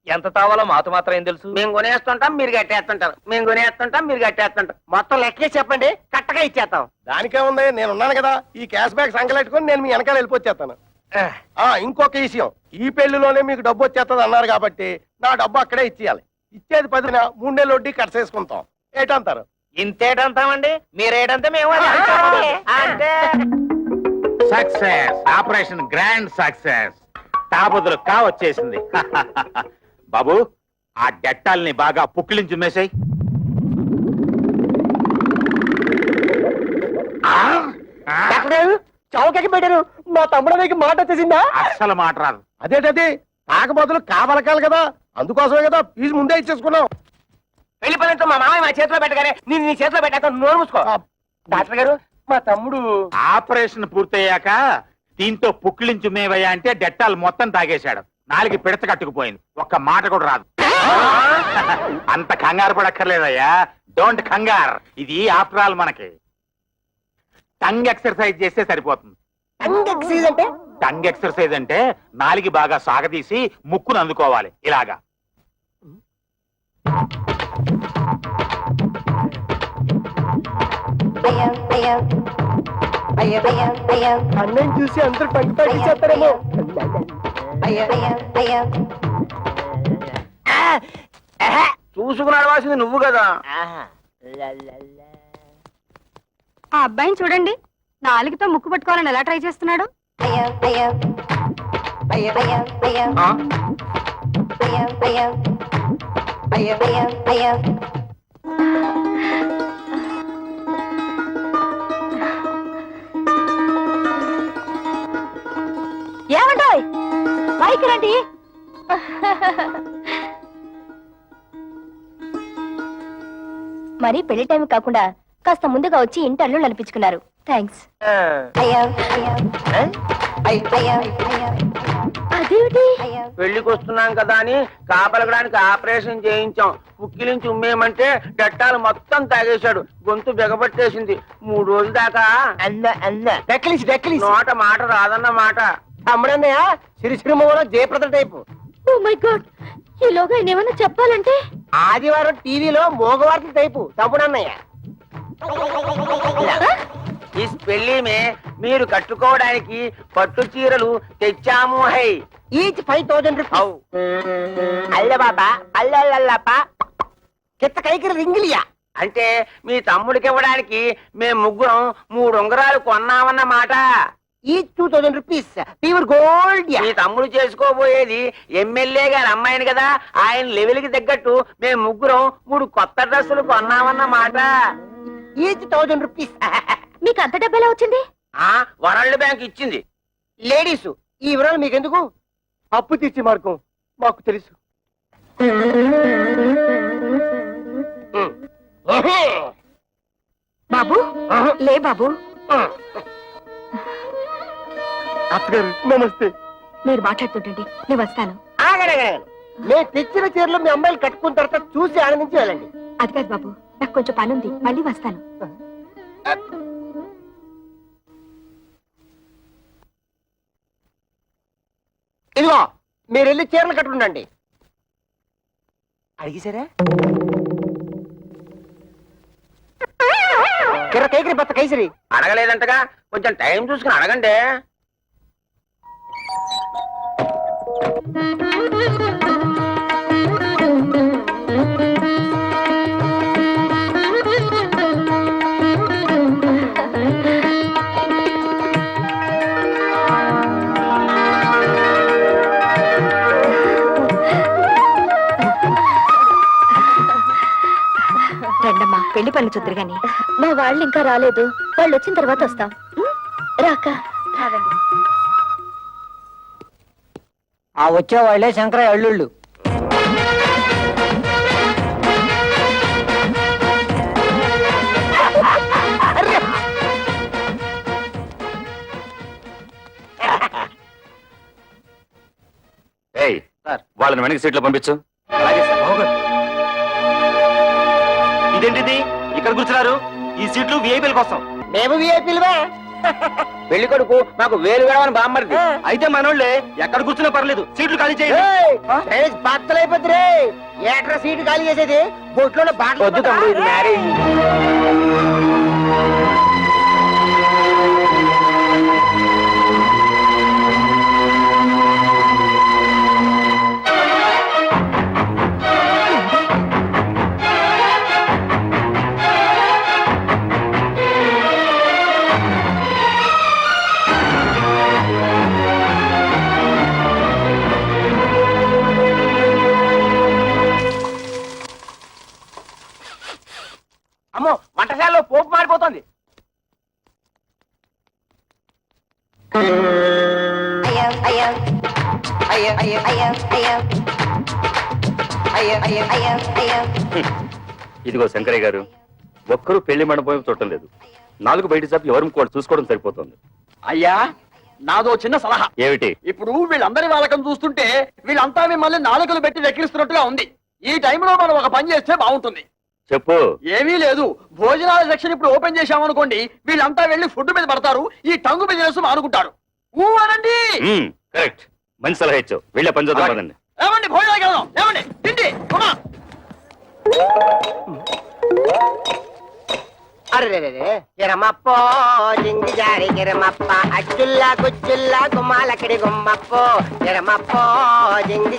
Speaker 5: ఎంత తావాలో మాతో మాత్రం ఏం తెలుసు.
Speaker 8: మేము కొనేస్తుంటాం, మీరు కట్టేస్తుంటారు. మేము కొనేస్తుంటాం, మీరు కట్టేస్తుంటాం.
Speaker 9: మొత్తం లెక్కే చెప్పండి, కట్టగా ఇచ్చేస్తాం.
Speaker 6: దానికేముంది, నేను ఉన్నాను కదా. ఈ క్యాష్ బ్యాక్ సంకలెట్టుకుని నేను మీ వెనకాల వెళ్ళిపోచ్చేస్తాను. ఇంకొక విషయం, ఈ పెళ్లిలోనే మీకు డబ్బు వచ్చేస్తుంది అన్నారు కాబట్టి నా డబ్బు అక్కడే ఇచ్చేయాలి. ఇచ్చేది 10న 3 నెలలు వడ్డీ కట్టసేసుకుంటాం. ఏటంటారు?
Speaker 5: ఇంతేటంతామండి, మీరేటంతే మేము అదే అంటామండి. అంటే
Speaker 10: సక్సెస్, ఆపరేషన్ గ్రాండ్ సక్సెస్. తాబుదులు కా వచ్చేసింది. బాబు, ఆ డెట్టాల్ని బాగా పుక్కిలించి మేసాయి.
Speaker 9: చౌకకి పెట్టారు. మా తమ్ముడికి మాట వచ్చేసిందా?
Speaker 10: అస్సలు మాట రాదు.
Speaker 6: అదేటది, కాకపోతే కావలకాలి కదా, అందుకోసమే కదా ఫీజు ముందే ఇచ్చేసుకున్నాం.
Speaker 9: పెళ్లి పనులతో మా మామయ్య మా చేతిలో పెట్టగానే నేను నీ చేతిలో పెట్టాక నోరు మూసుకో. డాక్టర్ గారు, మా తమ్ముడు
Speaker 10: ఆపరేషన్ పూర్తయ్యాక దీంతో పుక్కిలించు మేవయ్యా అంటే డెట్టాలు మొత్తం తాగేశాడు. 4 పిడత కట్టుకుపోయింది, ఒక్క మాట కూడా రాదు. అంత కంగారు పడక్కర్లేదయ్యా, డోంట్ కంగార్. ఇది ఆఫ్టర్ ఆల్ మనకి టంగ్ ఎక్సర్సైజ్ చేస్తే సరిపోతుంది. టంగ్ ఎక్సర్సైజ్ అంటే నాలుగు బాగా సాగదీసి ముక్కును అందుకోవాలి ఇలాగా.
Speaker 9: అన్నయ్య చూసి అందరు పంట చేస్తారేమో.
Speaker 8: చూసుకుని అడవాల్సింది నువ్వు కదా.
Speaker 4: ఆ అబ్బాయిని చూడండి, 4తో ముక్కు పట్టుకోవాలని ఎలా ట్రై చేస్తున్నాడు. ఏమంటాయ్, పైకి రండి.
Speaker 2: మరి పెళ్లి టైం కాకుండా కాస్త ముందుగా వచ్చి ఇంటర్లు నడిపించుకున్నారు. థ్యాంక్స్. అదేమిటి,
Speaker 8: పెళ్లికి వస్తున్నాం కదా అని కాపలకడానికి ఆపరేషన్ చేయించాం. పుక్కిలించి ఉమ్మేయమంటే డట్టాలు మొత్తం తాగేశాడు, గొంతు బిగబట్టేసింది. 3 రోజుల దాకా నోట మాట రాదన్న మాట.
Speaker 9: తమ్ముడన్నయ్య సిరిసిరిమూల Jayaprada type.
Speaker 2: Oh my god, ఈలోగా ఆయన ఏమైనా చెప్పాలంటే
Speaker 9: ఆదివారం టీవీలో మోగవార్తల టైపు తమ్ముడన్నయ్య.
Speaker 8: ఈ పెళ్లి మీరు కట్టుకోవడానికి పట్టు చీరలు తెచ్చాము. High,
Speaker 9: each 5,000 rupees. అల్ల బాబా అల్లల్లప్ప కిత్త కైకి రింగిలియా
Speaker 8: అంటే మీ తమ్ముడికి ఇవ్వడానికి మేము ముగ్గురం 3 ఉంగరాలు కొన్నామన్నమాట.
Speaker 9: ఈచ్ 2000 రూపీస్ ప్యూర్ గోల్డ్
Speaker 8: మీ తమ్ముడు చేసుకోబోయేది ఎమ్మెల్యే గారి అమ్మాయిని కదా, ఆయన లెవెల్ కి తగ్గట్టు మేము ముగ్గురం 3 కొత్త డ్రెస్సులు కొన్నామన్న మాట.
Speaker 9: Each 1000 rupees.
Speaker 2: మీకు అంత డబ్బెలా వచ్చింది?
Speaker 8: వరల్డ్ బ్యాంక్ ఇచ్చింది.
Speaker 9: లేడీస్ ఈ వివరాలు మీకెందుకు?
Speaker 6: అప్పు తీర్చి మార్గం మాకు తెలుసు.
Speaker 2: బాబు లే బాబు.
Speaker 6: అత్తగారు నమస్తే.
Speaker 2: మీరు మాట్లాడుతుంటండి, నేను వస్తాను.
Speaker 9: ఆగడగడ నేను తెచ్చిన చీరలు మీ అమ్మాయిలు కట్టుకున్న తర్వాత చూసి ఆనందించి వెళ్ళండి.
Speaker 2: అది కాదు బాబు, నాకు కొంచెం పని ఉంది, మళ్ళీ వస్తాను.
Speaker 9: ఇదిగో మీరు వెళ్ళి చీరలు కట్టుకుండండి. అడిగిసారా? కిర కైకిరి బత్త కైసరి.
Speaker 8: అడగలేదంటగా, కొంచెం టైం చూసుకుని అడగండి.
Speaker 2: రండమ్మా, పెళ్లి పనులు చూద్దరు గాని. మా వాళ్ళు ఇంకా రాలేదు, వాళ్ళు వచ్చిన తర్వాత వస్తాం. రాక రావండి.
Speaker 9: ఆ వచ్చే వాళ్ళే శంకరయ్య అల్లుళ్ళు.
Speaker 3: ఏయ్ వాళ్ళని వెనక సీట్లో పంపించు.
Speaker 5: ఇదేంటిది ఇక్కడ కూర్చున్నారు? ఈ సీట్లు విఐపీల కోసం.
Speaker 9: మేము విఐపీలువే.
Speaker 8: పెళ్లి కొడుకు మాకు వేలు వేడమని బామ్మరిది.
Speaker 5: అయితే మనోళ్ళే ఎక్కడ కూర్చున్నా పర్లేదు, సీట్లు ఖాళీ చేయండి.
Speaker 9: బత్తలైపోద్ది రే. ఏట్రా సీటు ఖాళీ చేసేది? బొట్లో బాటలు
Speaker 8: వద్దు తమ్ముడు, ఇది మ్యారేజ్. అమ్మో, వంటశాలలో పోపు మారిపోతుంది.
Speaker 3: ఇదిగో శంకరయ్య గారు, ఒక్కరూ పెళ్లి మండపం చూడటం లేదు. 4 బయట సభ్యులు ఎవరు కూడా చూసుకోవడం సరిపోతుంది.
Speaker 7: అయ్యా నాదో చిన్న సలహా.
Speaker 3: ఏమిటి?
Speaker 7: ఇప్పుడు వీళ్ళందరి వాళ్ళకం చూస్తుంటే వీళ్ళంతా మిమ్మల్ని నాలుకలు పెట్టి వెక్కిరిస్తున్నట్టుగా ఉంది. ఈ టైంలో మనం ఒక పని చేస్తే బాగుంటుంది.
Speaker 3: చెప్పు.
Speaker 7: ఏమీ లేదు, భోజనాల సెక్షన్ ఇప్పుడు ఓపెన్ చేశామనుకోండి, వీళ్ళంతా వెళ్ళి ఫుడ్ మీద పడతారు, ఈ టంగు బిజినెస్ మానుకుంటారు. అనండి.
Speaker 3: కరెక్ట్, మంచి సలహా ఇచ్చావు. వెళ్ళే పని చూద్దాం పదండి.
Speaker 7: ఏమండి భోజనాలకు వెళ్దాం. ఏమండి తిండి
Speaker 9: అరే కిరమప్పో జింగి జారి కిరమప్ప అచ్చుల్లా గుచ్చుల్లా గుమ్మాలక్కడి గుమ్మప్పో కిరమప్పో జింగి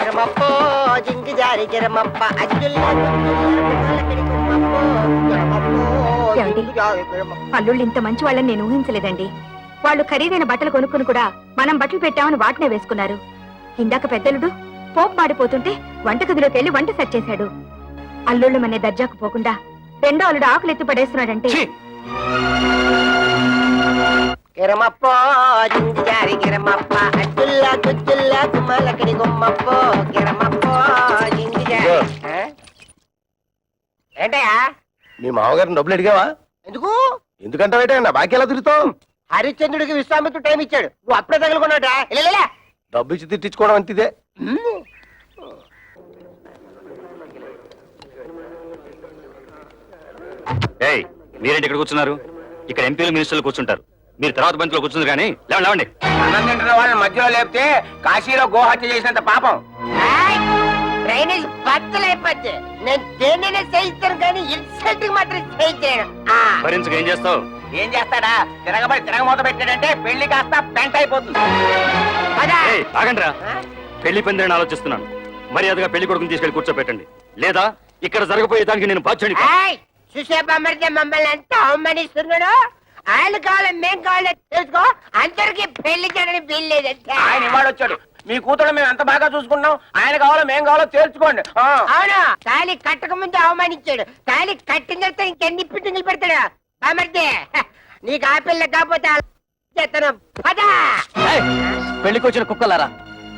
Speaker 9: కిరమప్పో జింగి జారి కిరమప్ప అచ్చుల్లా గుమ్మాలక్కడి గుమ్మప్పో కిరమప్పో జింగి జారి కిరమప్ప.
Speaker 2: అల్లుళ్ళు ఇంత మంచి వాళ్ళని నేను ఊహించలేదండి. వాళ్ళు ఖరీదైన బట్టలు కొనుక్కుని కూడా మనం బట్టలు పెట్టామని వాటినే వేసుకున్నారు. ఇందాక పెద్దలుడు పోపు మాడిపోతుంటే వంటగదిలోకి వెళ్లి వంట సెట్ చేశాడు. అల్లుళ్ళు మనే దర్జాకు పోకుండా రెండో అల్లుడు ఆకులు ఎత్తి పడేస్తున్నాడంటే.
Speaker 9: కిరమప్పో జింగి జారి కిరమప్ప అచ్చుల్లా గుచ్చుల్లా గుమ్మాలక్కడి గుమ్మప్పో కిరమప్పో జింగి జారి. ఏంటయ్యా?
Speaker 6: మీ మామగారిని డబ్బులు అడిగావా?
Speaker 9: ఎందుకు?
Speaker 6: ఎందుకంటే నా బాకీ ఎలా తిరుగుతావు?
Speaker 9: హరిశ్చంద్రుడికి విశ్వామిత్రుడు టైం ఇచ్చాడు, నువ్వు అప్పుడే తగులుకున్నాడా? ఇలా
Speaker 6: డబ్బు ఇచ్చి తిట్టించుకోవడం అంతిదే.
Speaker 3: ఏయ్ మీరేంటి ఇక్కడ కూర్చున్నారు? ఇక్కడ ఎంపీలు మినిస్టర్లు కూర్చుంటారు, మీరు తర్వాత బంతిలో కూర్చుంది. కానీ లేవండి లేవండి.
Speaker 8: అన్నం తింటున్న వాళ్ళని మధ్యలో లేపితే కాశీలో గోహత్య చేసినంత పాపం.
Speaker 9: డ్రైనేజ్ బద్దలైపోద్ది. నేను దేన్నైనా చేయిస్తాను కానీ ఇన్సల్ట్ మాత్రం చేయించాను.
Speaker 3: భరించక ఏం చేస్తావు?
Speaker 8: ఏం చేస్తాడా? తిరగమూత పెట్టాడంటే పెళ్లి కాస్త పెంట అయిపోతుంది.
Speaker 3: ఆగండ్రా, పెళ్లి పందిరని ఆలోచిస్తున్నాను. మర్యాదగా పెళ్లి కొడుకుని తీసుకెళ్లి కూర్చోబెట్టండి, లేదా ఇక్కడ జరగబోయే దానికి నేను బాధ్యుడిని.
Speaker 9: చూసే బామ్మడితే మమ్మల్ని ఎంత అవమానిస్తున్నాడు. ఆయన కావాలి మేం కావాలి తెలుసుకో. అందరికి పెళ్లి చేయడానికి వీల్లేదంటే
Speaker 8: ఆయన ఇవాడు వచ్చాడు. మీ కూతురు మేము ఎంత బాగా చూసుకున్నాం. ఆయన కావాలో మేం కావాలో తేల్చుకోండి.
Speaker 9: అవును, తాళి కట్టక ముందు అవమానించాడు. తాళి కట్టిన తర్వాత ఇంకెన్ని పిట్టింగులు పెడతాడు. బామ్మడితే నీకు ఆ పిల్ల కాకపోతే చేతను పద.
Speaker 7: పెళ్లికి వచ్చిన కుక్కలారా,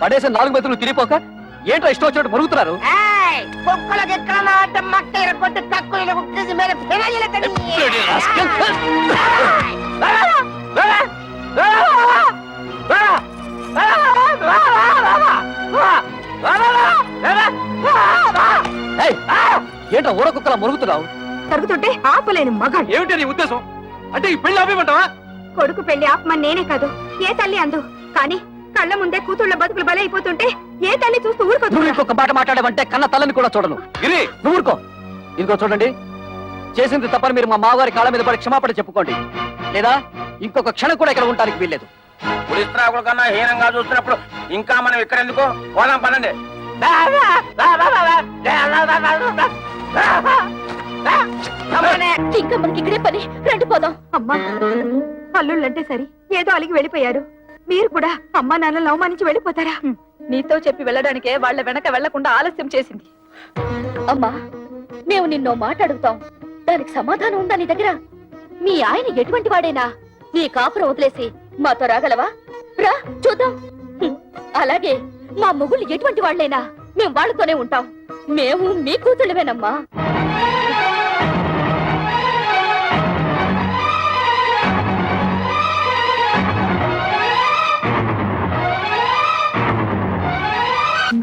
Speaker 7: పడేసిన 4 మెతులు తిరిగిపోక ఏంటో ఇష్టం వచ్చినట్టు మరుగుతున్నారు.
Speaker 9: కుక్కలకి ఎక్కడ అంటే మక్క ఇరగొట్టి కక్కులు కుక్కేసి మీద ఫినాయిల్
Speaker 7: ఏంటో ఊర కుక్కలా మరుగుతున్నావు?
Speaker 4: తరుగుతుంటే ఆపలేని మగాడు.
Speaker 7: ఏమిటి నీ ఉద్దేశం? అంటే ఈ పెళ్లి ఆపేమంటావా?
Speaker 4: కొడుకు పెళ్లి ఆపమని నేనే కాదు, ఏ తల్లి అందు. కానీ కళ్ళ ముందే కూతుళ్ళ బతుకులు బలైపోతుంటే ఏ తల్లి చూస్తూ
Speaker 7: నువ్వు
Speaker 4: ఊరుకోదు.
Speaker 7: ఇంకొక మాట మాట్లాడమంటే కన్న తల్లని కూడా చూడను. గిరి, నువ్వు ఊరుకో. ఇంకో చూడండి, చేసింది తప్పని మీరు మా మావారి కాళ్ళ మీద పడి క్షమాపణ చెప్పుకోండి, లేదా ఇంకొక క్షణం కూడా ఇక్కడ ఉండడానికి వీల్లేదు.
Speaker 8: పులిస్త్రాకుల కన్నా హీనంగా చూస్తున్నప్పుడు ఇంకా మనం ఇక్కడ ఎందుకు? పోదాం పదండి.
Speaker 2: ఇంకా మనకి ఇక్కడే పని, రండి పోదాం.
Speaker 4: అమ్మా, అల్లుళ్ళంటే సరి ఏదో అలిగి వెళ్ళిపోయారు. మీరు కూడా అమ్మా నాన్నలు అవమానించి వెళ్ళిపోతారా? నీతో చెప్పి వెళ్ళడానికే వాళ్ళ వెనక వెళ్లకుండా ఆలస్యం చేసింది.
Speaker 2: అమ్మా, మేము నిన్నో మాట అడుగుతాం, దానికి సమాధానం ఉందా నీ దగ్గర? మీ ఆయన ఎటువంటి వాడైనా నీ కాపురం వదిలేసి మాతో రాగలవా? రా చూద్దాం. అలాగే మా మొగుళ్ళు ఎటువంటి వాళ్ళైనా మేము వాళ్ళతోనే ఉంటాం. మేము మీ కూతుళ్ళవేనమ్మా.